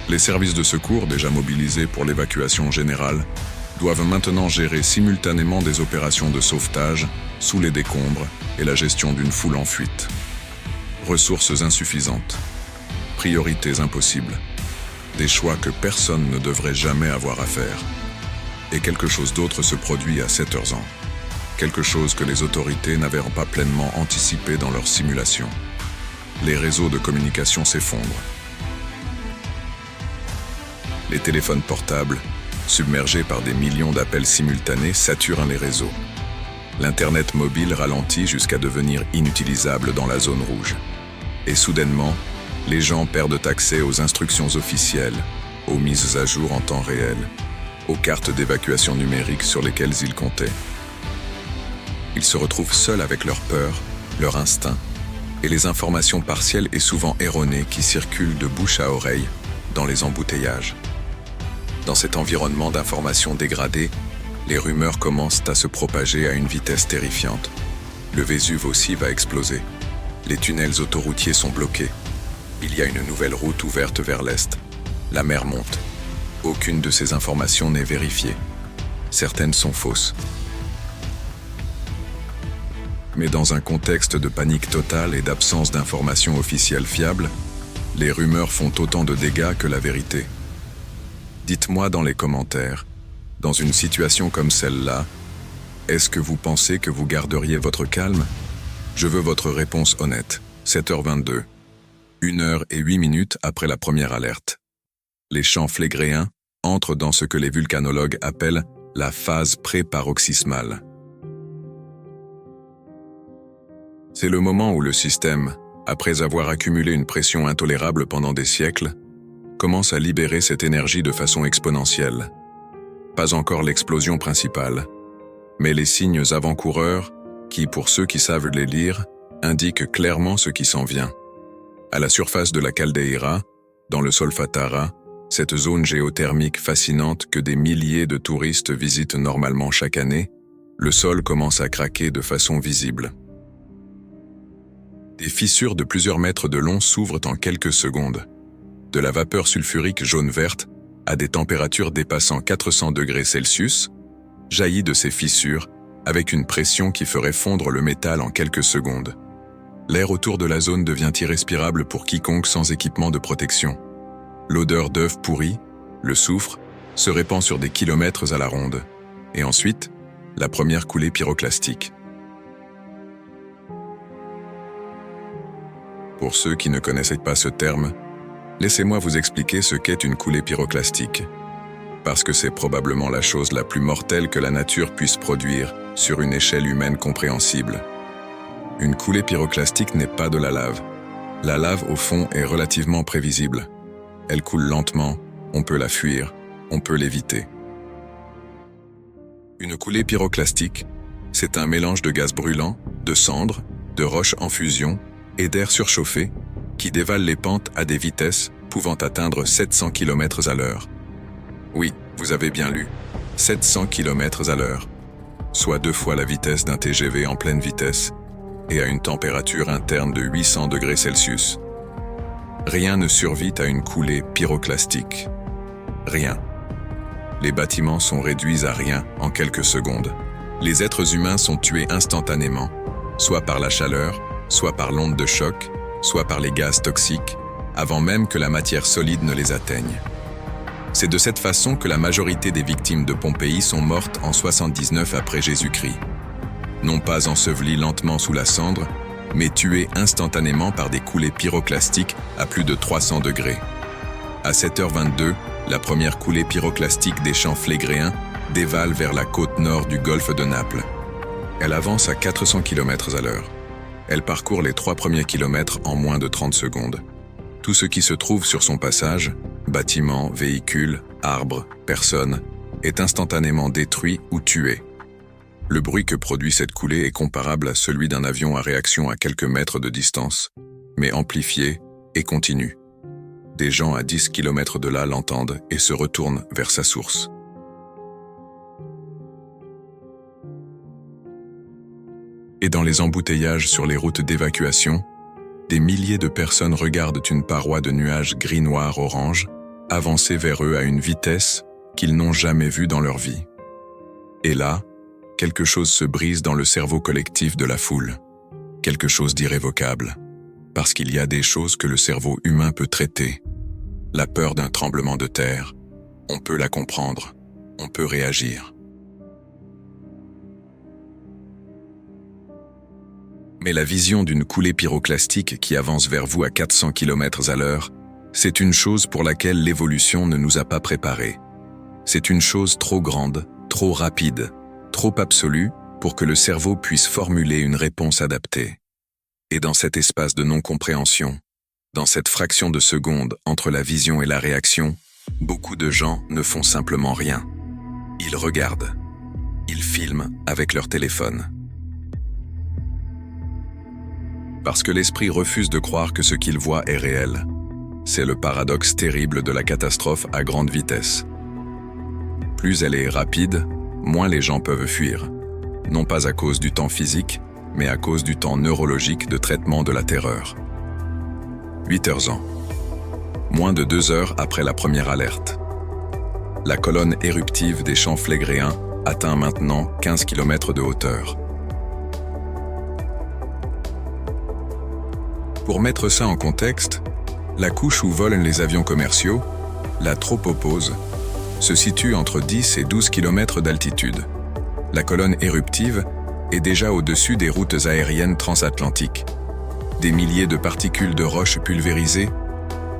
Les services de secours, déjà mobilisés pour l'évacuation générale, doivent maintenant gérer simultanément des opérations de sauvetage sous les décombres et la gestion d'une foule en fuite. Ressources insuffisantes, priorités impossibles, des choix que personne ne devrait jamais avoir à faire. Et quelque chose d'autre se produit à 7 ans. Quelque chose que les autorités n'avaient pas pleinement anticipé dans leur simulation. Les réseaux de communication s'effondrent. Les téléphones portables, submergés par des millions d'appels simultanés, saturent les réseaux. L'Internet mobile ralentit jusqu'à devenir inutilisable dans la zone rouge. Et soudainement, les gens perdent accès aux instructions officielles, aux mises à jour en temps réel, aux cartes d'évacuation numérique sur lesquelles ils comptaient. Ils se retrouvent seuls avec leur peur, leur instinct, et les informations partielles et souvent erronées qui circulent de bouche à oreille dans les embouteillages. Dans cet environnement d'informations dégradées, les rumeurs commencent à se propager à une vitesse terrifiante. Le Vésuve aussi va exploser. Les tunnels autoroutiers sont bloqués. Il y a une nouvelle route ouverte vers l'est. La mer monte. Aucune de ces informations n'est vérifiée. Certaines sont fausses. Mais dans un contexte de panique totale et d'absence d'informations officielles fiables, les rumeurs font autant de dégâts que la vérité. Dites-moi dans les commentaires, dans une situation comme celle-là, est-ce que vous pensez que vous garderiez votre calme? Je veux votre réponse honnête. 7h22. 1h08 après la première alerte. Les champs flégréens entrent dans ce que les vulcanologues appellent la phase pré-paroxysmale. C'est le moment où le système, après avoir accumulé une pression intolérable pendant des siècles, commence à libérer cette énergie de façon exponentielle. Pas encore l'explosion principale, mais les signes avant-coureurs qui, pour ceux qui savent les lire, indiquent clairement ce qui s'en vient. À la surface de la caldeira, dans le Solfatara, cette zone géothermique fascinante que des milliers de touristes visitent normalement chaque année, le sol commence à craquer de façon visible. Des fissures de plusieurs mètres de long s'ouvrent en quelques secondes. De la vapeur sulfurique jaune-verte, à des températures dépassant 400 degrés Celsius, jaillit de ces fissures avec une pression qui ferait fondre le métal en quelques secondes. L'air autour de la zone devient irrespirable pour quiconque sans équipement de protection. L'odeur d'œufs pourris, le soufre, se répand sur des kilomètres à la ronde. Et ensuite, la première coulée pyroclastique. Pour ceux qui ne connaissaient pas ce terme, laissez-moi vous expliquer ce qu'est une coulée pyroclastique. Parce que c'est probablement la chose la plus mortelle que la nature puisse produire sur une échelle humaine compréhensible. Une coulée pyroclastique n'est pas de la lave. La lave, au fond, est relativement prévisible. Elle coule lentement, on peut la fuir, on peut l'éviter. Une coulée pyroclastique, c'est un mélange de gaz brûlant, de cendres, de roches en fusion et d'air surchauffé qui dévale les pentes à des vitesses pouvant atteindre 700 km à l'heure. Oui, vous avez bien lu, 700 km à l'heure, soit 2 fois la vitesse d'un TGV en pleine vitesse et à une température interne de 800 degrés Celsius. Rien ne survit à une coulée pyroclastique. Rien. Les bâtiments sont réduits à rien en quelques secondes. Les êtres humains sont tués instantanément, soit par la chaleur, soit par l'onde de choc, soit par les gaz toxiques, avant même que la matière solide ne les atteigne. C'est de cette façon que la majorité des victimes de Pompéi sont mortes en 79 après Jésus-Christ. Non pas ensevelies lentement sous la cendre, mais tuées instantanément par des coulées pyroclastiques à plus de 300 degrés. À 7h22, la première coulée pyroclastique des champs Flégréens dévale vers la côte nord du golfe de Naples. Elle avance à 400 km à l'heure. Elle parcourt les 3 premiers kilomètres en moins de 30 secondes. Tout ce qui se trouve sur son passage, bâtiments, véhicules, arbres, personnes, est instantanément détruit ou tué. Le bruit que produit cette coulée est comparable à celui d'un avion à réaction à quelques mètres de distance, mais amplifié et continu. Des gens à 10 km de là l'entendent et se retournent vers sa source. Et dans les embouteillages sur les routes d'évacuation, des milliers de personnes regardent une paroi de nuages gris-noir-orange avancer vers eux à une vitesse qu'ils n'ont jamais vue dans leur vie. Et là, quelque chose se brise dans le cerveau collectif de la foule. Quelque chose d'irrévocable. Parce qu'il y a des choses que le cerveau humain peut traiter. La peur d'un tremblement de terre, on peut la comprendre, on peut réagir. Mais la vision d'une coulée pyroclastique qui avance vers vous à 400 km à l'heure, c'est une chose pour laquelle l'évolution ne nous a pas préparés. C'est une chose trop grande, trop rapide, trop absolue pour que le cerveau puisse formuler une réponse adaptée. Et dans cet espace de non-compréhension, dans cette fraction de seconde entre la vision et la réaction, beaucoup de gens ne font simplement rien. Ils regardent. Ils filment avec leur téléphone. Parce que l'esprit refuse de croire que ce qu'il voit est réel. C'est le paradoxe terrible de la catastrophe à grande vitesse. Plus elle est rapide, moins les gens peuvent fuir. Non pas à cause du temps physique, mais à cause du temps neurologique de traitement de la terreur. 8 heures ans. Moins de 2 heures après la première alerte. La colonne éruptive des champs Flégréens atteint maintenant 15 km de hauteur. Pour mettre ça en contexte, la couche où volent les avions commerciaux, la tropopause, se situe entre 10 et 12 km d'altitude. La colonne éruptive est déjà au-dessus des routes aériennes transatlantiques. Des milliers de particules de roches pulvérisées,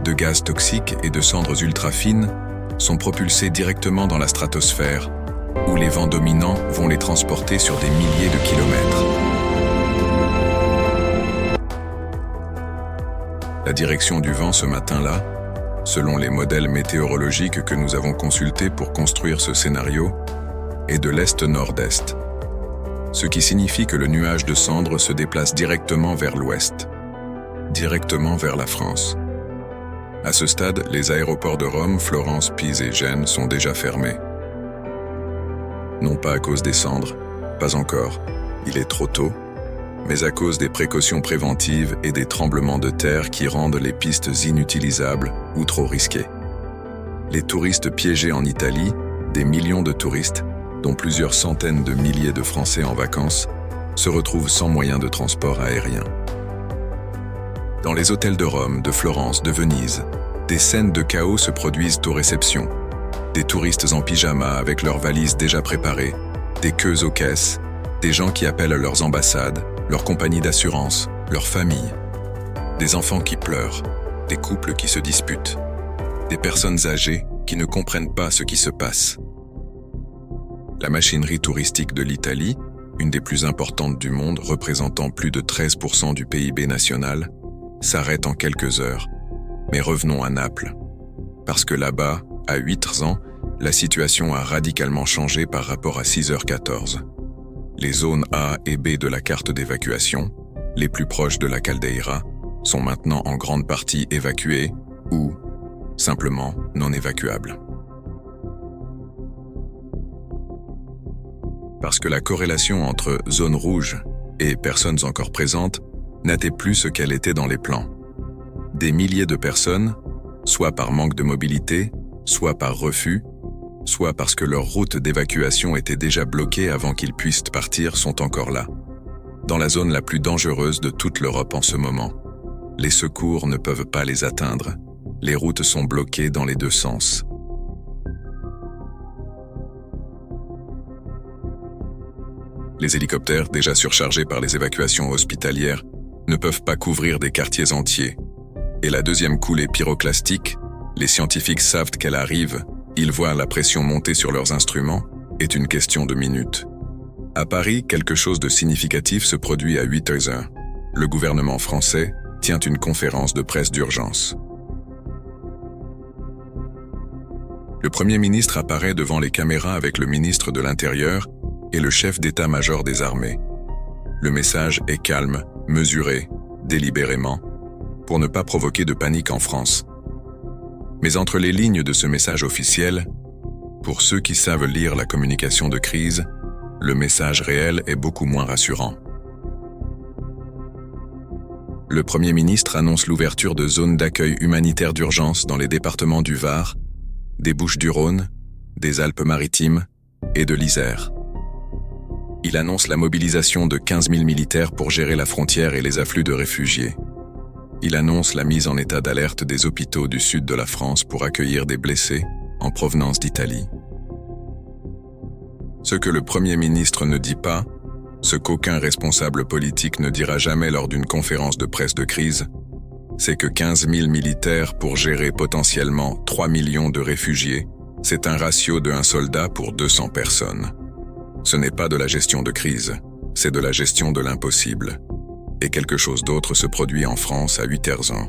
de gaz toxiques et de cendres ultra-fines sont propulsées directement dans la stratosphère, où les vents dominants vont les transporter sur des milliers de kilomètres. La direction du vent ce matin-là, selon les modèles météorologiques que nous avons consultés pour construire ce scénario, est de l'est-nord-est, ce qui signifie que le nuage de cendres se déplace directement vers l'ouest, directement vers la France. À ce stade, les aéroports de Rome, Florence, Pise et Gênes sont déjà fermés. Non pas à cause des cendres, pas encore, il est trop tôt, mais à cause des précautions préventives et des tremblements de terre qui rendent les pistes inutilisables ou trop risquées. Les touristes piégés en Italie, des millions de touristes, dont plusieurs centaines de milliers de Français en vacances, se retrouvent sans moyen de transport aérien. Dans les hôtels de Rome, de Florence, de Venise, des scènes de chaos se produisent aux réceptions. des touristes en pyjama avec leurs valises déjà préparées, des queues aux caisses, des gens qui appellent leurs ambassades, leurs compagnies d'assurance, leurs familles, des enfants qui pleurent, des couples qui se disputent, des personnes âgées qui ne comprennent pas ce qui se passe. La machinerie touristique de l'Italie, une des plus importantes du monde représentant plus de 13% du PIB national, s'arrête en quelques heures. Mais revenons à Naples. Parce que là-bas, à 8 ans, la situation a radicalement changé par rapport à 6h14. Les zones A et B de la carte d'évacuation, les plus proches de la caldeira, sont maintenant en grande partie évacuées ou simplement non évacuables. Parce que la corrélation entre zone rouge et personnes encore présentes n'était plus ce qu'elle était dans les plans. Des milliers de personnes, soit par manque de mobilité, soit par refus, soit parce que leur route d'évacuation était déjà bloquée avant qu'ils puissent partir, sont encore là, dans la zone la plus dangereuse de toute l'Europe en ce moment. Les secours ne peuvent pas les atteindre. Les routes sont bloquées dans les deux sens. Les hélicoptères, déjà surchargés par les évacuations hospitalières, ne peuvent pas couvrir des quartiers entiers. Et la deuxième coulée pyroclastique, les scientifiques savent qu'elle arrive, ils voient la pression monter sur leurs instruments, est une question de minutes. À Paris, quelque chose de significatif se produit à 8h. Le gouvernement français tient une conférence de presse d'urgence. Le Premier ministre apparaît devant les caméras avec le ministre de l'Intérieur et le chef d'état-major des armées. Le message est calme, mesuré, délibérément, pour ne pas provoquer de panique en France. Mais entre les lignes de ce message officiel, pour ceux qui savent lire la communication de crise, le message réel est beaucoup moins rassurant. Le Premier ministre annonce l'ouverture de zones d'accueil humanitaire d'urgence dans les départements du Var, des Bouches-du-Rhône, des Alpes-Maritimes et de l'Isère. Il annonce la mobilisation de 15 000 militaires pour gérer la frontière et les afflux de réfugiés. Il annonce la mise en état d'alerte des hôpitaux du sud de la France pour accueillir des blessés en provenance d'Italie. Ce que le Premier ministre ne dit pas, ce qu'aucun responsable politique ne dira jamais lors d'une conférence de presse de crise, c'est que 15 000 militaires pour gérer potentiellement 3 millions de réfugiés, c'est un ratio de 1 soldat pour 200 personnes. Ce n'est pas de la gestion de crise, c'est de la gestion de l'impossible. Et quelque chose d'autre se produit en France à 8h.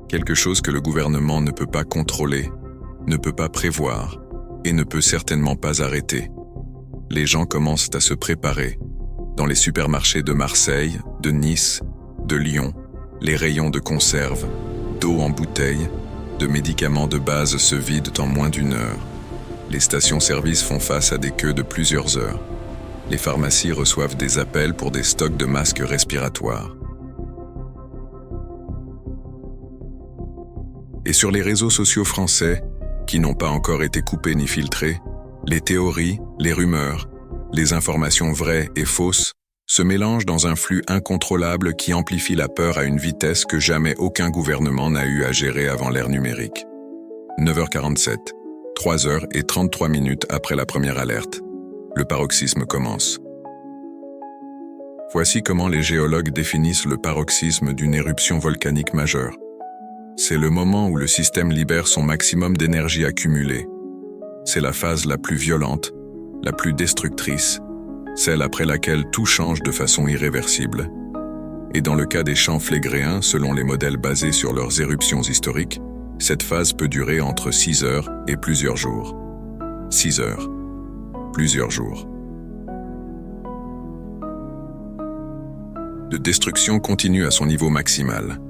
Quelque chose que le gouvernement ne peut pas contrôler, ne peut pas prévoir et ne peut certainement pas arrêter. Les gens commencent à se préparer. Dans les supermarchés de Marseille, de Nice, de Lyon, les rayons de conserve, d'eau en bouteille, de médicaments de base se vident en moins d'1 heure. Les stations-service font face à des queues de plusieurs heures. Les pharmacies reçoivent des appels pour des stocks de masques respiratoires. Et sur les réseaux sociaux français, qui n'ont pas encore été coupés ni filtrés, les théories, les rumeurs, les informations vraies et fausses se mélangent dans un flux incontrôlable qui amplifie la peur à une vitesse que jamais aucun gouvernement n'a eu à gérer avant l'ère numérique. 9h47, 3h33 après la première alerte. Le paroxysme commence. Voici comment les géologues définissent le paroxysme d'une éruption volcanique majeure. C'est le moment où le système libère son maximum d'énergie accumulée. C'est la phase la plus violente, la plus destructrice, celle après laquelle tout change de façon irréversible. Et dans le cas des champs flégréens, selon les modèles basés sur leurs éruptions historiques, cette phase peut durer entre 6 heures et plusieurs jours. 6 heures. Plusieurs jours. De destruction continue à son niveau maximal.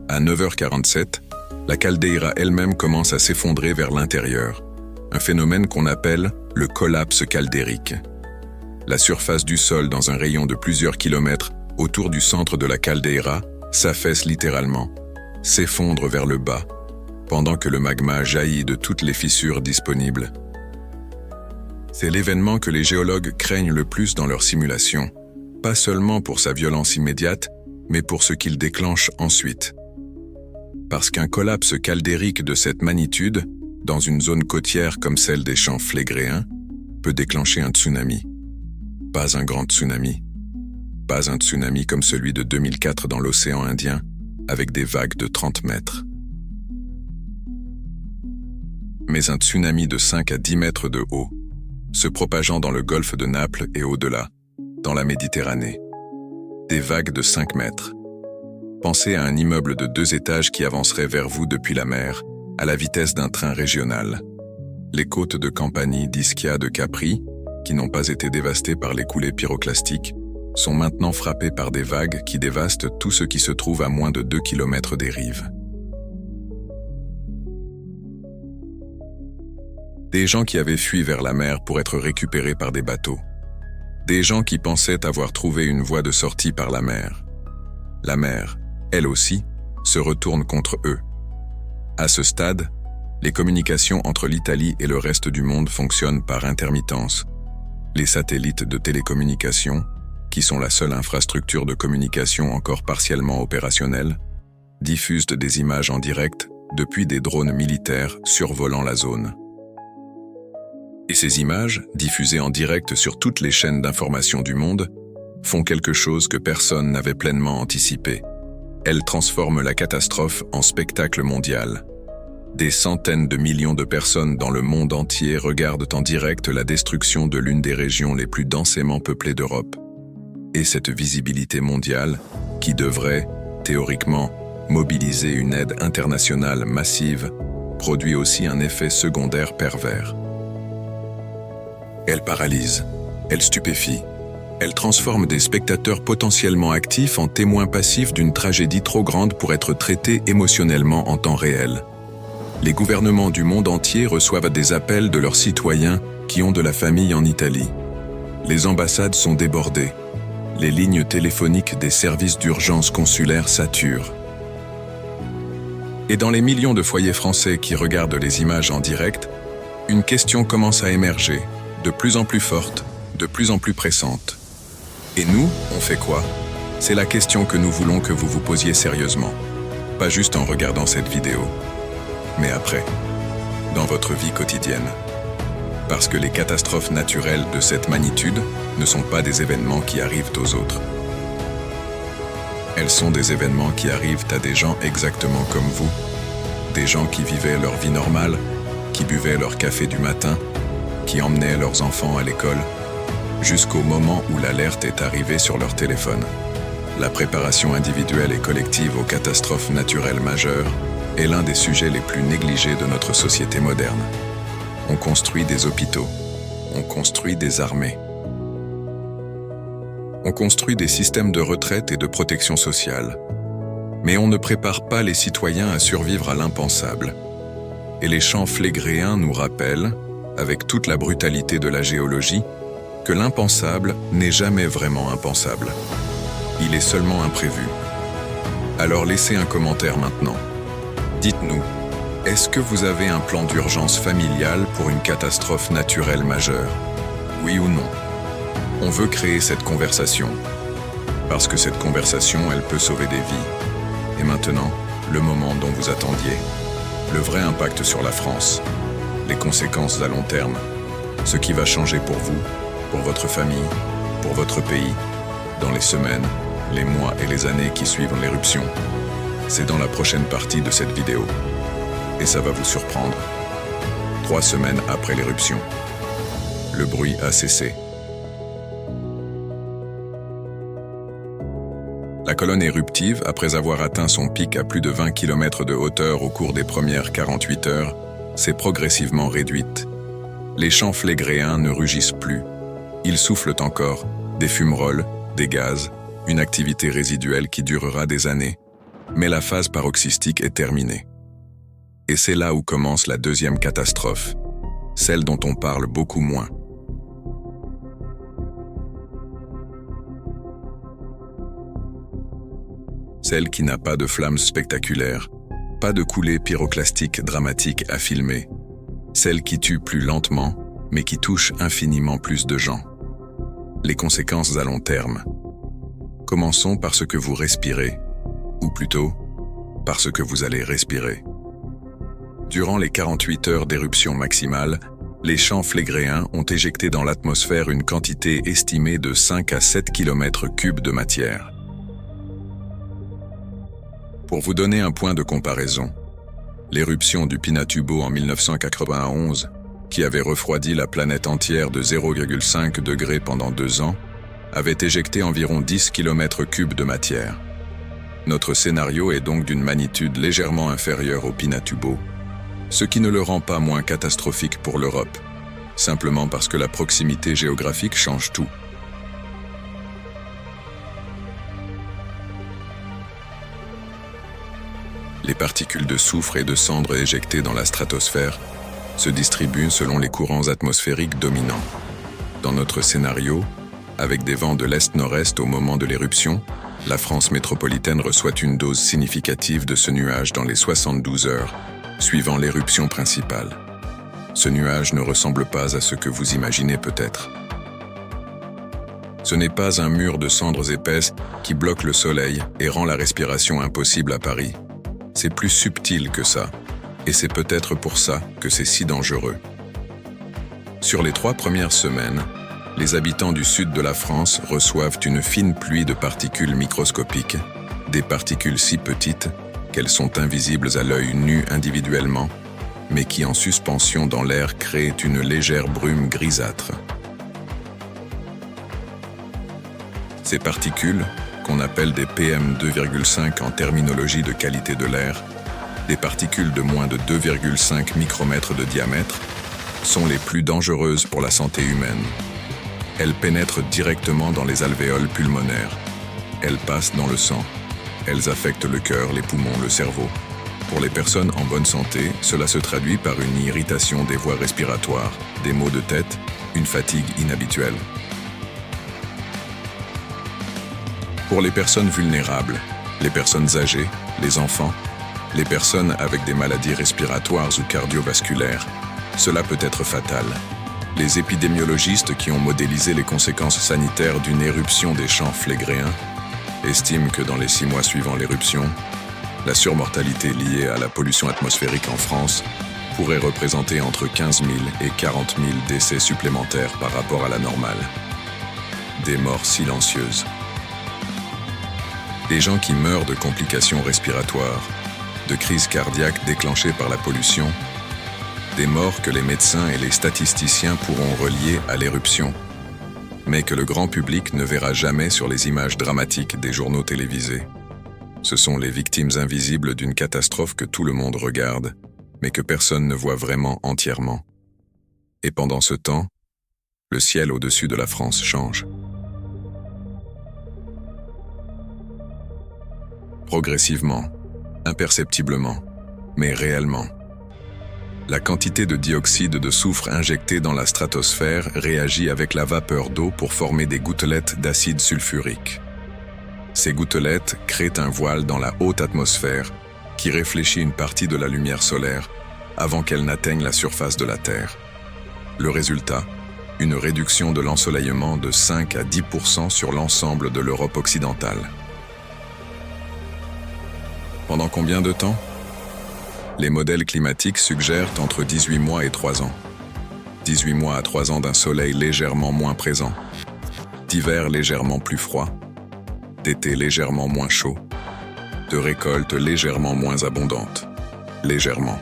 À 9h47, la caldeira elle-même commence à s'effondrer vers l'intérieur, un phénomène qu'on appelle le collapse caldérique. La surface du sol dans un rayon de plusieurs kilomètres autour du centre de la caldeira s'affaisse littéralement, s'effondre vers le bas, pendant que le magma jaillit de toutes les fissures disponibles. C'est l'événement que les géologues craignent le plus dans leurs simulations, pas seulement pour sa violence immédiate, mais pour ce qu'il déclenche ensuite. Parce qu'un collapse caldérique de cette magnitude dans une zone côtière comme celle des champs flégréens, peut déclencher un tsunami. Pas un grand tsunami. Pas un tsunami comme celui de 2004 dans l'océan Indien, avec des vagues de 30 mètres. Mais un tsunami de 5 à 10 mètres de haut, se propageant dans le golfe de Naples et au-delà, dans la Méditerranée. Des vagues de 5 mètres. Pensez à un immeuble de 2 étages qui avancerait vers vous depuis la mer, à la vitesse d'un train régional. Les côtes de Campanie, d'Ischia, de Capri, qui n'ont pas été dévastées par les coulées pyroclastiques, sont maintenant frappées par des vagues qui dévastent tout ce qui se trouve à moins de 2 km des rives. Des gens qui avaient fui vers la mer pour être récupérés par des bateaux. Des gens qui pensaient avoir trouvé une voie de sortie par la mer. La mer, elle aussi, se retourne contre eux. À ce stade, les communications entre l'Italie et le reste du monde fonctionnent par intermittence. Les satellites de télécommunications, qui sont la seule infrastructure de communication encore partiellement opérationnelle, diffusent des images en direct depuis des drones militaires survolant la zone. Et ces images, diffusées en direct sur toutes les chaînes d'information du monde, font quelque chose que personne n'avait pleinement anticipé. Elles transforment la catastrophe en spectacle mondial. Des centaines de millions de personnes dans le monde entier regardent en direct la destruction de l'une des régions les plus densément peuplées d'Europe. Et cette visibilité mondiale, qui devrait, théoriquement, mobiliser une aide internationale massive, produit aussi un effet secondaire pervers. Elle paralyse, elle stupéfie, elle transforme des spectateurs potentiellement actifs en témoins passifs d'une tragédie trop grande pour être traitée émotionnellement en temps réel. Les gouvernements du monde entier reçoivent des appels de leurs citoyens qui ont de la famille en Italie. Les ambassades sont débordées. Les lignes téléphoniques des services d'urgence consulaires saturent. Et dans les millions de foyers français qui regardent les images en direct, une question commence à émerger, de plus en plus forte, de plus en plus pressante. Et nous, on fait quoi? C'est la question que nous voulons que vous vous posiez sérieusement. Pas juste en regardant cette vidéo, mais après, dans votre vie quotidienne. Parce que les catastrophes naturelles de cette magnitude ne sont pas des événements qui arrivent aux autres. Elles sont des événements qui arrivent à des gens exactement comme vous, des gens qui vivaient leur vie normale, qui buvaient leur café du matin, qui emmenaient leurs enfants à l'école, jusqu'au moment où l'alerte est arrivée sur leur téléphone. La préparation individuelle et collective aux catastrophes naturelles majeures est l'un des sujets les plus négligés de notre société moderne. On construit des hôpitaux, on construit des armées, on construit des systèmes de retraite et de protection sociale, mais on ne prépare pas les citoyens à survivre à l'impensable. Et les champs flégréens nous rappellent, avec toute la brutalité de la géologie, que l'impensable n'est jamais vraiment impensable. Il est seulement imprévu. Alors laissez un commentaire maintenant. Dites-nous, est-ce que vous avez un plan d'urgence familial pour une catastrophe naturelle majeure? Oui ou non? On veut créer cette conversation, parce que cette conversation, elle peut sauver des vies. Et maintenant, le moment dont vous attendiez. Le vrai impact sur la France. Les conséquences à long terme. Ce qui va changer pour vous, pour votre famille, pour votre pays, dans les semaines, les mois et les années qui suivent l'éruption. C'est dans la prochaine partie de cette vidéo. Et ça va vous surprendre. 3 semaines après l'éruption. Le bruit a cessé. La colonne éruptive, après avoir atteint son pic à plus de 20 km de hauteur au cours des premières 48 heures, s'est progressivement réduite. Les champs flégréens ne rugissent plus. Ils soufflent encore, des fumerolles, des gaz, une activité résiduelle qui durera des années. Mais la phase paroxystique est terminée. Et c'est là où commence la deuxième catastrophe, celle dont on parle beaucoup moins. Celle qui n'a pas de flammes spectaculaires, pas de coulées pyroclastiques dramatiques à filmer. Celle qui tue plus lentement, mais qui touche infiniment plus de gens. Les conséquences à long terme. Commençons par ce que vous respirez, ou plutôt, par ce que vous allez respirer. Durant les 48 heures d'éruption maximale, les champs flégréens ont éjecté dans l'atmosphère une quantité estimée de 5 à 7 km3 de matière. Pour vous donner un point de comparaison, l'éruption du Pinatubo en 1991, qui avait refroidi la planète entière de 0,5 degrés pendant 2 ans, avait éjecté environ 10 km3 de matière. Notre scénario est donc d'une magnitude légèrement inférieure au Pinatubo, ce qui ne le rend pas moins catastrophique pour l'Europe, simplement parce que la proximité géographique change tout. Les particules de soufre et de cendres éjectées dans la stratosphère se distribuent selon les courants atmosphériques dominants. Dans notre scénario, avec des vents de l'est-nord-est au moment de l'éruption, la France métropolitaine reçoit une dose significative de ce nuage dans les 72 heures, suivant l'éruption principale. Ce nuage ne ressemble pas à ce que vous imaginez peut-être. Ce n'est pas un mur de cendres épaisses qui bloque le soleil et rend la respiration impossible à Paris. C'est plus subtil que ça, et c'est peut-être pour ça que c'est si dangereux. Sur les 3 premières semaines, les habitants du sud de la France reçoivent une fine pluie de particules microscopiques, des particules si petites qu'elles sont invisibles à l'œil nu individuellement, mais qui en suspension dans l'air créent une légère brume grisâtre. Ces particules, qu'on appelle des PM2,5 en terminologie de qualité de l'air, des particules de moins de 2,5 micromètres de diamètre, sont les plus dangereuses pour la santé humaine. Elles pénètrent directement dans les alvéoles pulmonaires. Elles passent dans le sang. Elles affectent le cœur, les poumons, le cerveau. Pour les personnes en bonne santé, cela se traduit par une irritation des voies respiratoires, des maux de tête, une fatigue inhabituelle. Pour les personnes vulnérables, les personnes âgées, les enfants, les personnes avec des maladies respiratoires ou cardiovasculaires, cela peut être fatal. Les épidémiologistes qui ont modélisé les conséquences sanitaires d'une éruption des champs flégréens estiment que dans les 6 mois suivant l'éruption, la surmortalité liée à la pollution atmosphérique en France pourrait représenter entre 15 000 et 40 000 décès supplémentaires par rapport à la normale. Des morts silencieuses. Des gens qui meurent de complications respiratoires, de crises cardiaques déclenchées par la pollution, des morts que les médecins et les statisticiens pourront relier à l'éruption, mais que le grand public ne verra jamais sur les images dramatiques des journaux télévisés. Ce sont les victimes invisibles d'une catastrophe que tout le monde regarde, mais que personne ne voit vraiment entièrement. Et pendant ce temps, le ciel au-dessus de la France change. Progressivement, imperceptiblement, mais réellement. La quantité de dioxyde de soufre injectée dans la stratosphère réagit avec la vapeur d'eau pour former des gouttelettes d'acide sulfurique. Ces gouttelettes créent un voile dans la haute atmosphère qui réfléchit une partie de la lumière solaire avant qu'elle n'atteigne la surface de la Terre. Le résultat, une réduction de l'ensoleillement de 5 à 10% sur l'ensemble de l'Europe occidentale. Pendant combien de temps ? Les modèles climatiques suggèrent entre 18 mois et 3 ans. 18 mois à 3 ans d'un soleil légèrement moins présent, d'hiver légèrement plus froid, d'été légèrement moins chaud, de récoltes légèrement moins abondantes. Légèrement.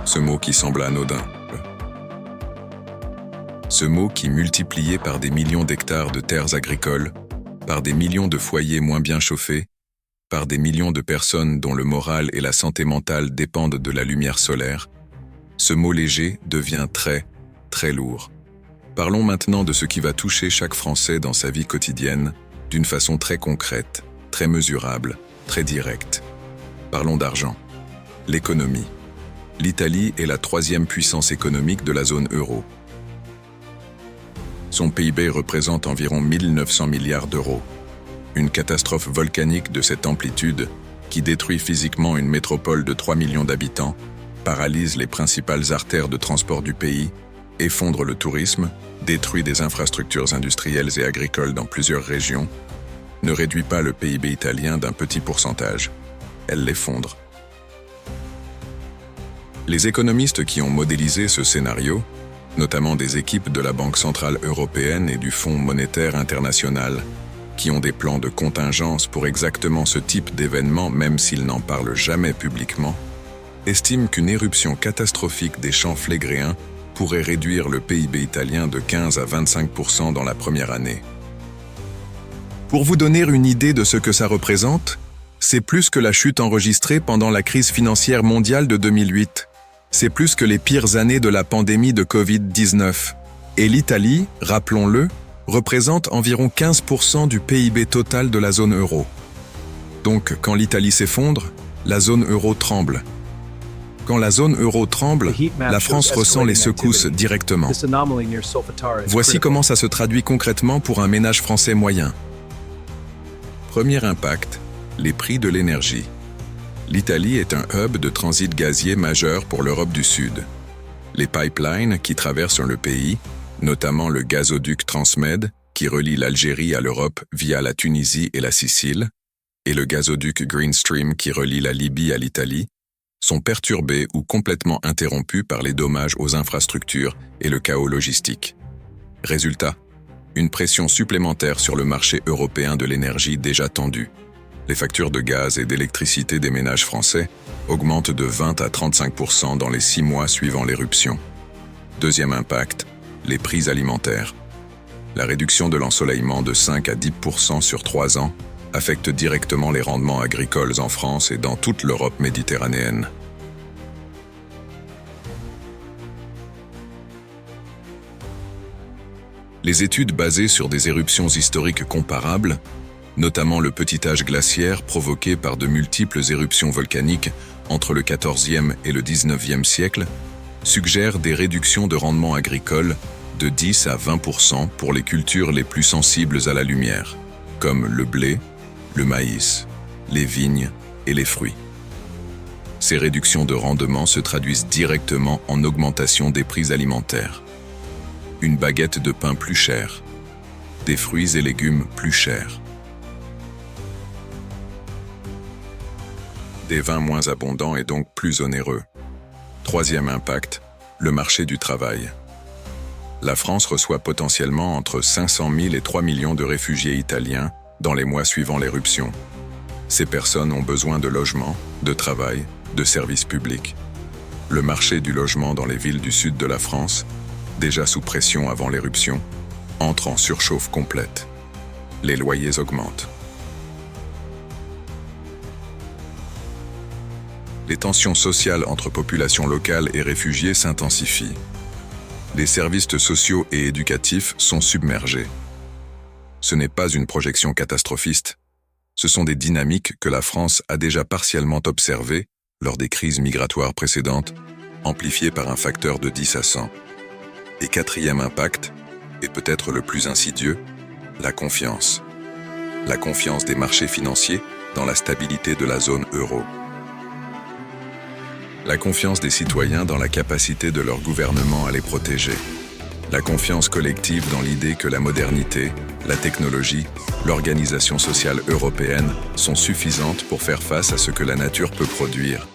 Ce mot qui semble anodin. Ce mot qui, multiplié par des millions d'hectares de terres agricoles, par des millions de foyers moins bien chauffés, par des millions de personnes dont le moral et la santé mentale dépendent de la lumière solaire, ce mot léger devient très, très lourd. Parlons maintenant de ce qui va toucher chaque Français dans sa vie quotidienne, d'une façon très concrète, très mesurable, très directe. Parlons d'argent. L'économie. L'Italie est la 3e puissance économique de la zone euro. Son PIB représente environ 1 900 milliards d'euros. Une catastrophe volcanique de cette amplitude, qui détruit physiquement une métropole de 3 millions d'habitants, paralyse les principales artères de transport du pays, effondre le tourisme, détruit des infrastructures industrielles et agricoles dans plusieurs régions, ne réduit pas le PIB italien d'un petit pourcentage. Elle l'effondre. Les économistes qui ont modélisé ce scénario, notamment des équipes de la Banque centrale européenne et du Fonds monétaire international, qui ont des plans de contingence pour exactement ce type d'événement même s'ils n'en parlent jamais publiquement, estiment qu'une éruption catastrophique des champs flégréens pourrait réduire le PIB italien de 15 à 25% dans la première année. Pour vous donner une idée de ce que ça représente, c'est plus que la chute enregistrée pendant la crise financière mondiale de 2008. C'est plus que les pires années de la pandémie de Covid-19. Et l'Italie, rappelons-le, représente environ 15% du PIB total de la zone euro. Donc, quand l'Italie s'effondre, la zone euro tremble. Quand la zone euro tremble, la France ressent les secousses directement. Voici comment ça se traduit concrètement pour un ménage français moyen. Premier impact, les prix de l'énergie. L'Italie est un hub de transit gazier majeur pour l'Europe du Sud. Les pipelines qui traversent le pays, notamment le gazoduc Transmed, qui relie l'Algérie à l'Europe via la Tunisie et la Sicile, et le gazoduc Green Stream qui relie la Libye à l'Italie, sont perturbés ou complètement interrompus par les dommages aux infrastructures et le chaos logistique. Résultat, une pression supplémentaire sur le marché européen de l'énergie déjà tendu. Les factures de gaz et d'électricité des ménages français augmentent de 20 à 35% dans les 6 mois suivant l'éruption. Deuxième impact, les prix alimentaires. La réduction de l'ensoleillement de 5 à 10% sur 3 ans affecte directement les rendements agricoles en France et dans toute l'Europe méditerranéenne. Les études basées sur des éruptions historiques comparables, notamment le petit âge glaciaire provoqué par de multiples éruptions volcaniques entre le XIVe et le XIXe siècle, suggèrent des réductions de rendement agricole de 10 à 20% pour les cultures les plus sensibles à la lumière, comme le blé, le maïs, les vignes et les fruits. Ces réductions de rendement se traduisent directement en augmentation des prix alimentaires. Une baguette de pain plus chère, des fruits et légumes plus chers, des vins moins abondants et donc plus onéreux. Troisième impact, le marché du travail. La France reçoit potentiellement entre 500 000 et 3 millions de réfugiés italiens dans les mois suivant l'éruption. Ces personnes ont besoin de logements, de travail, de services publics. Le marché du logement dans les villes du sud de la France, déjà sous pression avant l'éruption, entre en surchauffe complète. Les loyers augmentent. Les tensions sociales entre populations locales et réfugiés s'intensifient. Les services sociaux et éducatifs sont submergés. Ce n'est pas une projection catastrophiste. Ce sont des dynamiques que la France a déjà partiellement observées lors des crises migratoires précédentes, amplifiées par un facteur de 10 à 100. Et quatrième impact, et peut-être le plus insidieux, la confiance. La confiance des marchés financiers dans la stabilité de la zone euro. La confiance des citoyens dans la capacité de leur gouvernement à les protéger. La confiance collective dans l'idée que la modernité, la technologie, l'organisation sociale européenne sont suffisantes pour faire face à ce que la nature peut produire.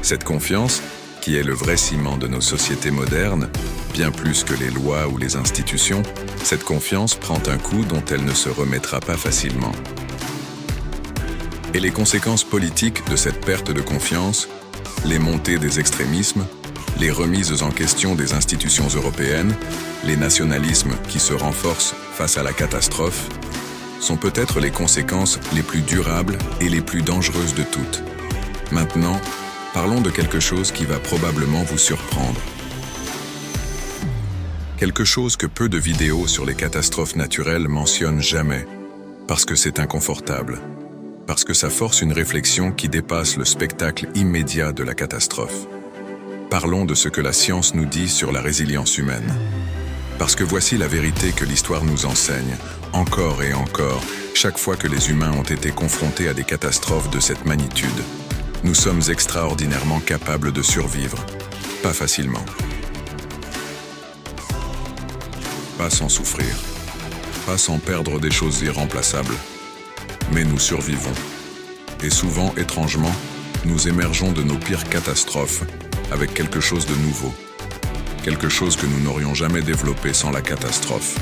Cette confiance, qui est le vrai ciment de nos sociétés modernes, bien plus que les lois ou les institutions, cette confiance prend un coup dont elle ne se remettra pas facilement. Et les conséquences politiques de cette perte de confiance, les montées des extrémismes, les remises en question des institutions européennes, les nationalismes qui se renforcent face à la catastrophe, sont peut-être les conséquences les plus durables et les plus dangereuses de toutes. Maintenant, parlons de quelque chose qui va probablement vous surprendre. Quelque chose que peu de vidéos sur les catastrophes naturelles mentionnent jamais, parce que c'est inconfortable, parce que ça force une réflexion qui dépasse le spectacle immédiat de la catastrophe. Parlons de ce que la science nous dit sur la résilience humaine. Parce que voici la vérité que l'histoire nous enseigne, encore et encore, chaque fois que les humains ont été confrontés à des catastrophes de cette magnitude. Nous sommes extraordinairement capables de survivre, pas facilement. Pas sans souffrir, pas sans perdre des choses irremplaçables. Mais nous survivons. Et souvent, étrangement, nous émergeons de nos pires catastrophes avec quelque chose de nouveau. Quelque chose que nous n'aurions jamais développé sans la catastrophe.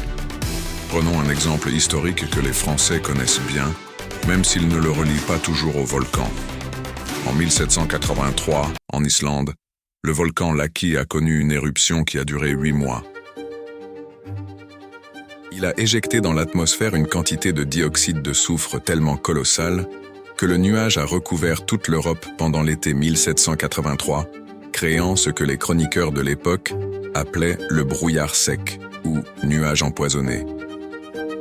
Prenons un exemple historique que les Français connaissent bien, même s'ils ne le relient pas toujours au volcan. En 1783, en Islande, le volcan Laki a connu une éruption qui a duré 8 mois. Il a éjecté dans l'atmosphère une quantité de dioxyde de soufre tellement colossale que le nuage a recouvert toute l'Europe pendant l'été 1783, créant ce que les chroniqueurs de l'époque appelaient le brouillard sec ou nuage empoisonné.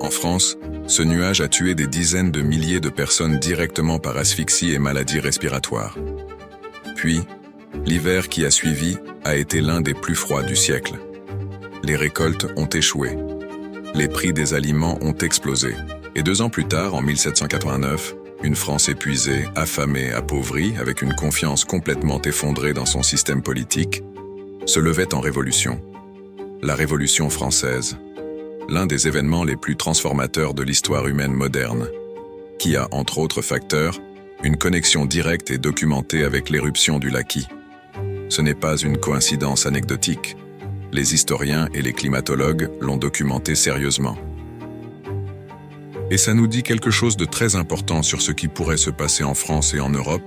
En France, ce nuage a tué des dizaines de milliers de personnes directement par asphyxie et maladies respiratoires. Puis, l'hiver qui a suivi a été l'un des plus froids du siècle. Les récoltes ont échoué. Les prix des aliments ont explosé. Et 2 ans plus tard, en 1789, une France épuisée, affamée, appauvrie, avec une confiance complètement effondrée dans son système politique, se levait en révolution. La Révolution française, l'un des événements les plus transformateurs de l'histoire humaine moderne, qui a, entre autres facteurs, une connexion directe et documentée avec l'éruption du Laki. Ce n'est pas une coïncidence anecdotique. Les historiens et les climatologues l'ont documenté sérieusement. Et ça nous dit quelque chose de très important sur ce qui pourrait se passer en France et en Europe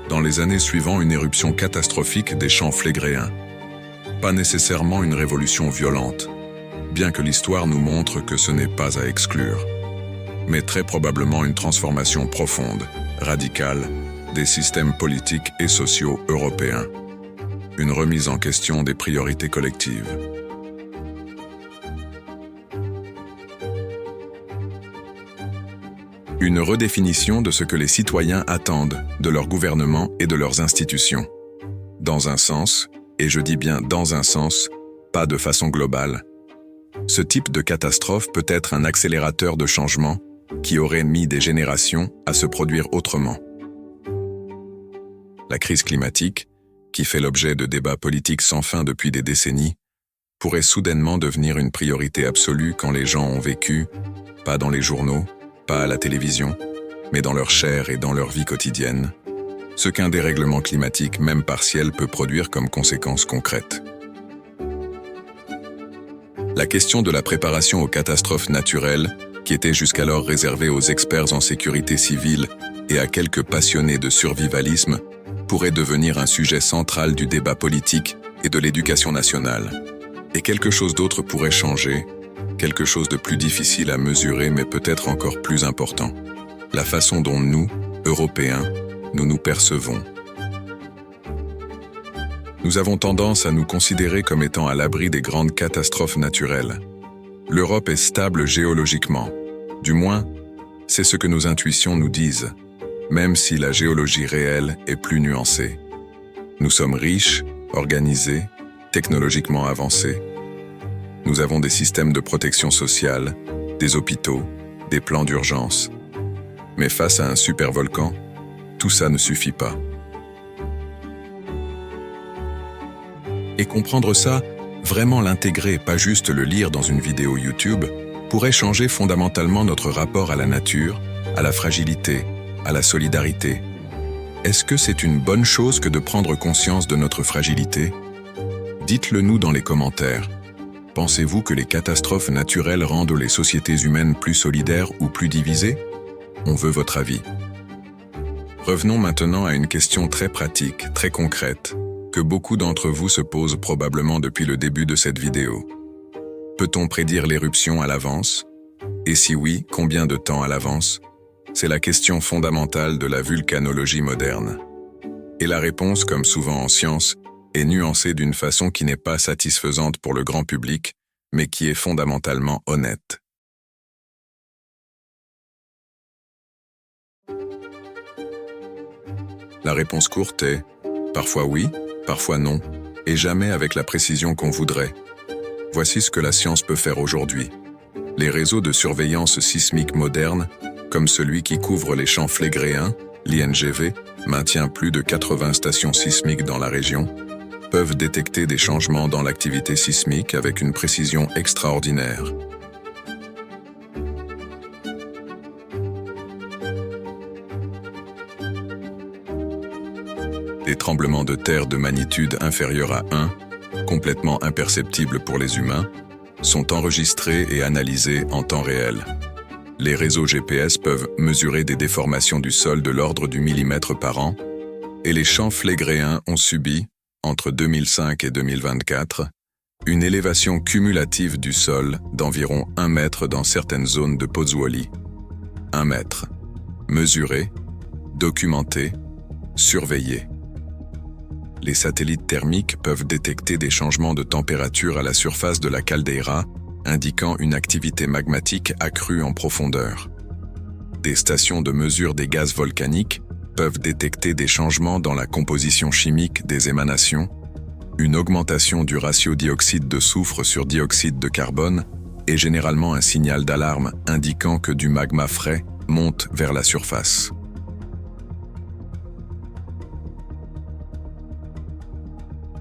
dans les années suivant une éruption catastrophique des champs flégréens. Pas nécessairement une révolution violente, bien que l'histoire nous montre que ce n'est pas à exclure, mais très probablement une transformation profonde, radicale, des systèmes politiques et sociaux européens. Une remise en question des priorités collectives. Une redéfinition de ce que les citoyens attendent de leur gouvernement et de leurs institutions. Dans un sens, et je dis bien dans un sens, pas de façon globale, ce type de catastrophe peut être un accélérateur de changement qui aurait mis des générations à se produire autrement. La crise climatique, qui fait l'objet de débats politiques sans fin depuis des décennies, pourrait soudainement devenir une priorité absolue quand les gens ont vécu, pas dans les journaux, pas à la télévision, mais dans leur chair et dans leur vie quotidienne, ce qu'un dérèglement climatique, même partiel, peut produire comme conséquence concrète. La question de la préparation aux catastrophes naturelles, qui était jusqu'alors réservée aux experts en sécurité civile et à quelques passionnés de survivalisme, pourrait devenir un sujet central du débat politique et de l'éducation nationale. Et quelque chose d'autre pourrait changer, quelque chose de plus difficile à mesurer mais peut-être encore plus important. La façon dont nous, Européens, nous nous percevons. Nous avons tendance à nous considérer comme étant à l'abri des grandes catastrophes naturelles. L'Europe est stable géologiquement. Du moins, c'est ce que nos intuitions nous disent, même si la géologie réelle est plus nuancée. Nous sommes riches, organisés, technologiquement avancés. Nous avons des systèmes de protection sociale, des hôpitaux, des plans d'urgence. Mais face à un supervolcan, tout ça ne suffit pas. Et comprendre ça, vraiment l'intégrer, pas juste le lire dans une vidéo YouTube, pourrait changer fondamentalement notre rapport à la nature, à la fragilité, à la solidarité. Est-ce que c'est une bonne chose que de prendre conscience de notre fragilité? Dites-le nous dans les commentaires. Pensez-vous que les catastrophes naturelles rendent les sociétés humaines plus solidaires ou plus divisées? On veut votre avis. Revenons maintenant à une question très pratique, très concrète, que beaucoup d'entre vous se posent probablement depuis le début de cette vidéo. Peut-on prédire l'éruption à l'avance? Et si oui, combien de temps à l'avance? C'est la question fondamentale de la vulcanologie moderne. Et la réponse, comme souvent en science, est nuancée d'une façon qui n'est pas satisfaisante pour le grand public, mais qui est fondamentalement honnête. La réponse courte est parfois oui, parfois non, et jamais avec la précision qu'on voudrait. Voici ce que la science peut faire aujourd'hui. Les réseaux de surveillance sismique modernes, comme celui qui couvre les champs flégréens, l'INGV, maintient plus de 80 stations sismiques dans la région, peuvent détecter des changements dans l'activité sismique avec une précision extraordinaire. Des tremblements de terre de magnitude inférieure à 1, complètement imperceptibles pour les humains, sont enregistrés et analysés en temps réel. Les réseaux GPS peuvent mesurer des déformations du sol de l'ordre du millimètre par an, et les champs flégréens ont subi, entre 2005 et 2024, une élévation cumulative du sol d'environ 1 mètre dans certaines zones de Pozzuoli. 1 mètre. Mesuré, documenté, surveillé. Les satellites thermiques peuvent détecter des changements de température à la surface de la caldeira, indiquant une activité magmatique accrue en profondeur. Des stations de mesure des gaz volcaniques peuvent détecter des changements dans la composition chimique des émanations, une augmentation du ratio dioxyde de soufre sur dioxyde de carbone est généralement un signal d'alarme indiquant que du magma frais monte vers la surface.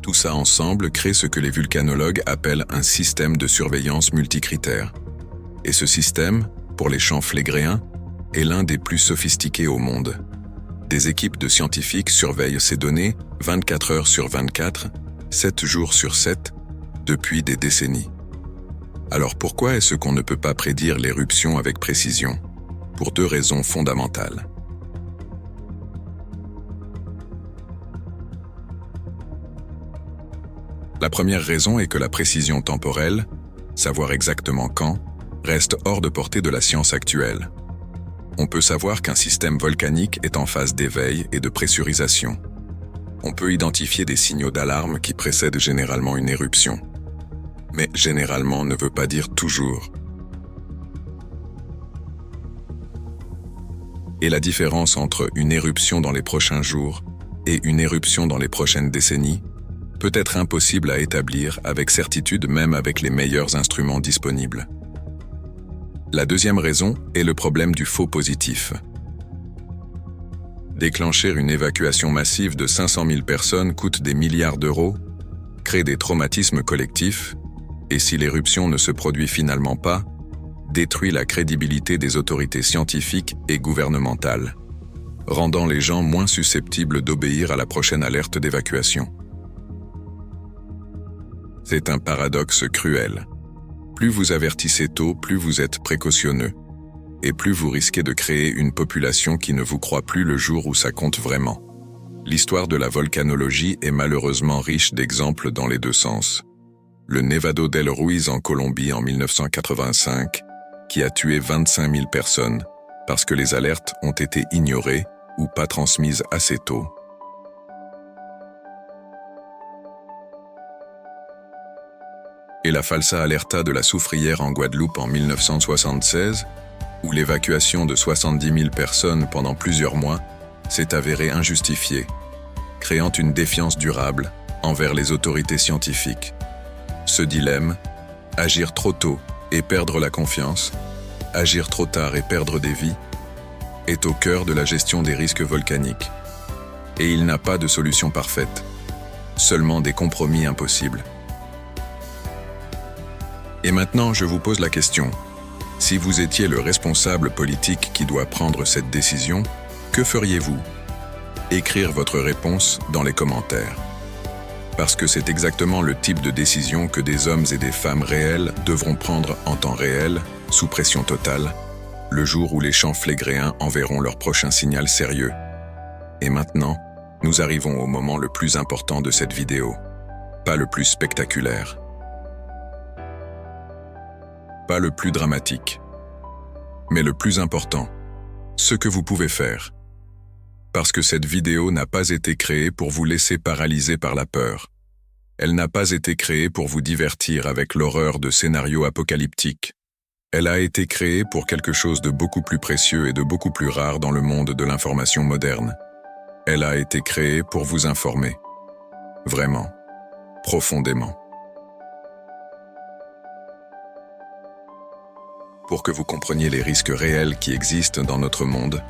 Tout ça ensemble crée ce que les vulcanologues appellent un système de surveillance multicritère. Et ce système, pour les champs flégréens, est l'un des plus sophistiqués au monde. Des équipes de scientifiques surveillent ces données 24 heures sur 24, 7 jours sur 7, depuis des décennies. Alors pourquoi est-ce qu'on ne peut pas prédire l'éruption avec précision? Pour 2 raisons fondamentales. La première raison est que la précision temporelle, savoir exactement quand, reste hors de portée de la science actuelle. On peut savoir qu'un système volcanique est en phase d'éveil et de pressurisation. On peut identifier des signaux d'alarme qui précèdent généralement une éruption. Mais généralement ne veut pas dire toujours. Et la différence entre une éruption dans les prochains jours et une éruption dans les prochaines décennies peut être impossible à établir avec certitude même avec les meilleurs instruments disponibles. La deuxième raison est le problème du faux positif. Déclencher une évacuation massive de 500 000 personnes coûte des milliards d'euros, crée des traumatismes collectifs, et si l'éruption ne se produit finalement pas, détruit la crédibilité des autorités scientifiques et gouvernementales, rendant les gens moins susceptibles d'obéir à la prochaine alerte d'évacuation. C'est un paradoxe cruel. Plus vous avertissez tôt, plus vous êtes précautionneux, et plus vous risquez de créer une population qui ne vous croit plus le jour où ça compte vraiment. L'histoire de la volcanologie est malheureusement riche d'exemples dans les 2 sens. Le Nevado del Ruiz en Colombie en 1985, qui a tué 25 000 personnes parce que les alertes ont été ignorées ou pas transmises assez tôt. Et la Falsa Alerta de la Soufrière en Guadeloupe en 1976, où l'évacuation de 70 000 personnes pendant plusieurs mois s'est avérée injustifiée, créant une défiance durable envers les autorités scientifiques. Ce dilemme, agir trop tôt et perdre la confiance, agir trop tard et perdre des vies, est au cœur de la gestion des risques volcaniques. Et il n'a pas de solution parfaite, seulement des compromis impossibles. Et maintenant, je vous pose la question. Si vous étiez le responsable politique qui doit prendre cette décision, que feriez-vous? Écrire votre réponse dans les commentaires. Parce que c'est exactement le type de décision que des hommes et des femmes réels devront prendre en temps réel, sous pression totale, le jour où les champs flégréens enverront leur prochain signal sérieux. Et maintenant, nous arrivons au moment le plus important de cette vidéo, pas le plus spectaculaire. Pas le plus dramatique, mais le plus important, ce que vous pouvez faire. Parce que cette vidéo n'a pas été créée pour vous laisser paralyser par la peur. Elle n'a pas été créée pour vous divertir avec l'horreur de scénarios apocalyptiques. Elle a été créée pour quelque chose de beaucoup plus précieux et de beaucoup plus rare dans le monde de l'information moderne. Elle a été créée pour vous informer. Vraiment. Profondément. Pour que vous compreniez les risques réels qui existent dans notre monde,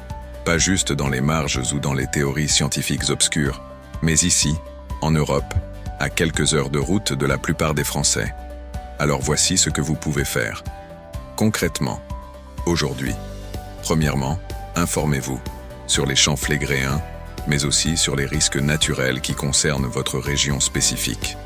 pas juste dans les marges ou dans les théories scientifiques obscures, mais ici, en Europe, à quelques heures de route de la plupart des Français. Alors voici ce que vous pouvez faire. Concrètement, aujourd'hui, premièrement, informez-vous sur les champs flégréens mais aussi sur les risques naturels qui concernent votre région spécifique.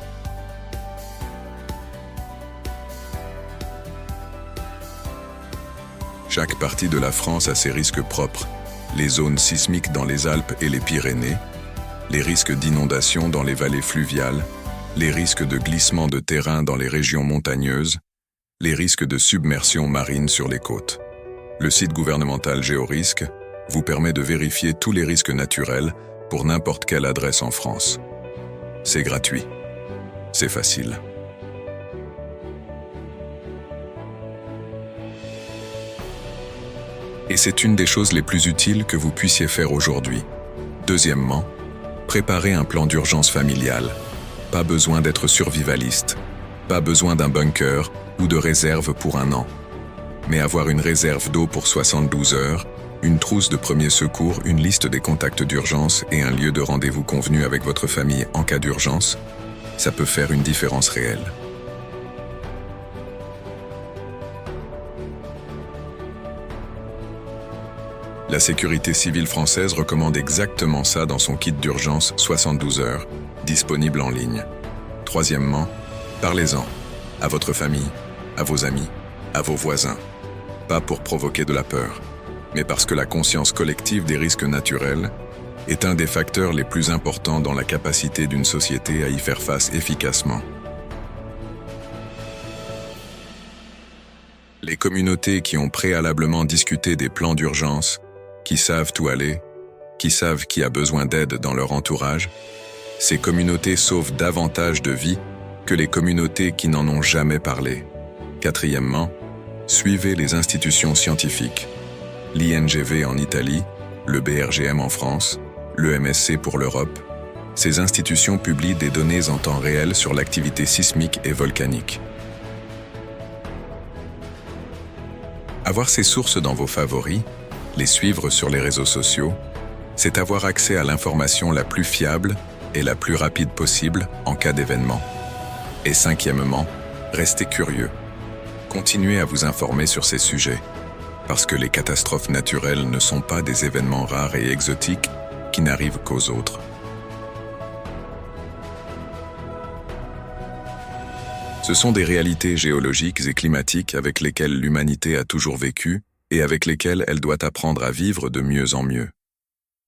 Chaque partie de la France a ses risques propres, les zones sismiques dans les Alpes et les Pyrénées, les risques d'inondation dans les vallées fluviales, les risques de glissement de terrain dans les régions montagneuses, les risques de submersion marine sur les côtes. Le site gouvernemental Géorisque vous permet de vérifier tous les risques naturels pour n'importe quelle adresse en France. C'est gratuit. C'est facile. Et c'est une des choses les plus utiles que vous puissiez faire aujourd'hui. Deuxièmement, préparez un plan d'urgence familial. Pas besoin d'être survivaliste. Pas besoin d'un bunker ou de réserve pour 1 an. Mais avoir une réserve d'eau pour 72 heures, une trousse de premiers secours, une liste des contacts d'urgence et un lieu de rendez-vous convenu avec votre famille en cas d'urgence, ça peut faire une différence réelle. La sécurité civile française recommande exactement ça dans son kit d'urgence 72 heures, disponible en ligne. Troisièmement, parlez-en, à votre famille, à vos amis, à vos voisins. Pas pour provoquer de la peur, mais parce que la conscience collective des risques naturels est un des facteurs les plus importants dans la capacité d'une société à y faire face efficacement. Les communautés qui ont préalablement discuté des plans d'urgence, qui savent où aller, qui savent qui a besoin d'aide dans leur entourage, ces communautés sauvent davantage de vies que les communautés qui n'en ont jamais parlé. Quatrièmement, suivez les institutions scientifiques. L'INGV en Italie, le BRGM en France, le MSC pour l'Europe. Ces institutions publient des données en temps réel sur l'activité sismique et volcanique. Avoir ces sources dans vos favoris, les suivre sur les réseaux sociaux, c'est avoir accès à l'information la plus fiable et la plus rapide possible en cas d'événement. Et cinquièmement, restez curieux. Continuez à vous informer sur ces sujets, parce que les catastrophes naturelles ne sont pas des événements rares et exotiques qui n'arrivent qu'aux autres. Ce sont des réalités géologiques et climatiques avec lesquelles l'humanité a toujours vécu et avec lesquelles elle doit apprendre à vivre de mieux en mieux.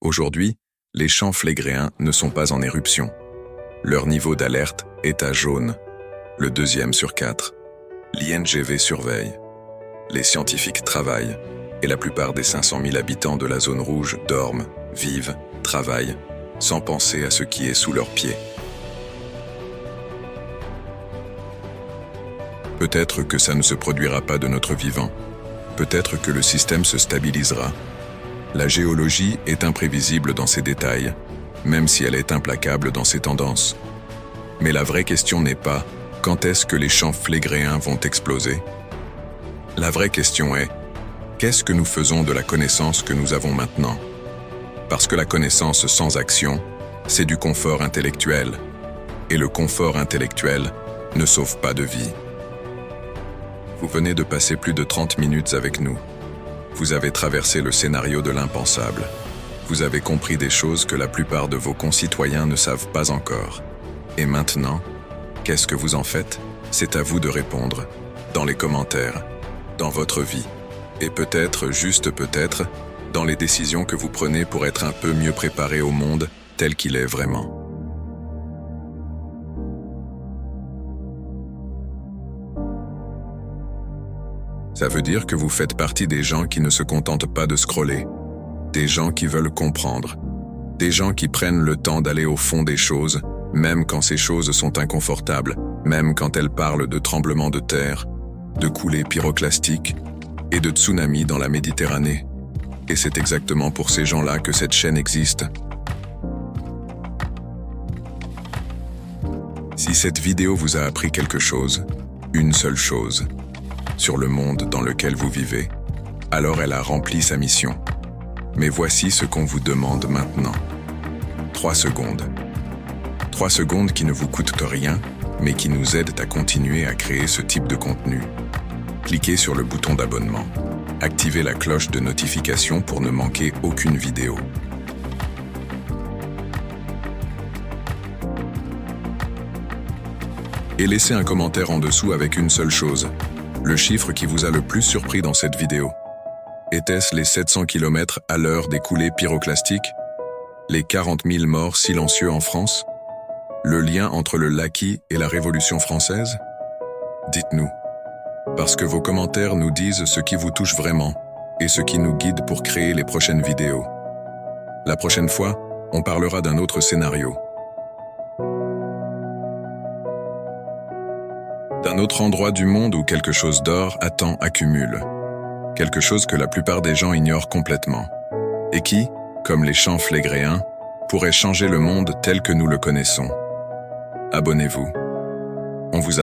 Aujourd'hui, les champs flégréens ne sont pas en éruption. Leur niveau d'alerte est à jaune, le 2e sur 4. L'INGV surveille. Les scientifiques travaillent, et la plupart des 500 000 habitants de la zone rouge dorment, vivent, travaillent, sans penser à ce qui est sous leurs pieds. Peut-être que ça ne se produira pas de notre vivant. Peut-être que le système se stabilisera. La géologie est imprévisible dans ses détails, même si elle est implacable dans ses tendances. Mais la vraie question n'est pas « quand est-ce que les champs flégréens vont exploser ?» La vraie question est « qu'est-ce que nous faisons de la connaissance que nous avons maintenant ?» Parce que la connaissance sans action, c'est du confort intellectuel. Et le confort intellectuel ne sauve pas de vie. Vous venez de passer plus de 30 minutes avec nous. Vous avez traversé le scénario de l'impensable. Vous avez compris des choses que la plupart de vos concitoyens ne savent pas encore. Et maintenant, qu'est-ce que vous en faites? C'est à vous de répondre, dans les commentaires, dans votre vie, et peut-être, juste peut-être, dans les décisions que vous prenez pour être un peu mieux préparé au monde tel qu'il est vraiment. Ça veut dire que vous faites partie des gens qui ne se contentent pas de scroller, des gens qui veulent comprendre, des gens qui prennent le temps d'aller au fond des choses, même quand ces choses sont inconfortables, même quand elles parlent de tremblements de terre, de coulées pyroclastiques et de tsunamis dans la Méditerranée. Et c'est exactement pour ces gens-là que cette chaîne existe. Si cette vidéo vous a appris quelque chose, une seule chose, sur le monde dans lequel vous vivez, alors elle a rempli sa mission. Mais voici ce qu'on vous demande maintenant. 3 secondes. 3 secondes qui ne vous coûtent rien, mais qui nous aident à continuer à créer ce type de contenu. Cliquez sur le bouton d'abonnement. Activez la cloche de notification pour ne manquer aucune vidéo. Et laissez un commentaire en dessous avec une seule chose. Le chiffre qui vous a le plus surpris dans cette vidéo. Était-ce les 700 km à l'heure des coulées pyroclastiques? Les 40 000 morts silencieux en France? Le lien entre le Laki et la Révolution française? Dites-nous. Parce que vos commentaires nous disent ce qui vous touche vraiment et ce qui nous guide pour créer les prochaines vidéos. La prochaine fois, on parlera d'un autre scénario. D'un autre endroit du monde où quelque chose d'or attend accumule. Quelque chose que la plupart des gens ignorent complètement. Et qui, comme les champs flégréens, pourrait changer le monde tel que nous le connaissons. Abonnez-vous. On vous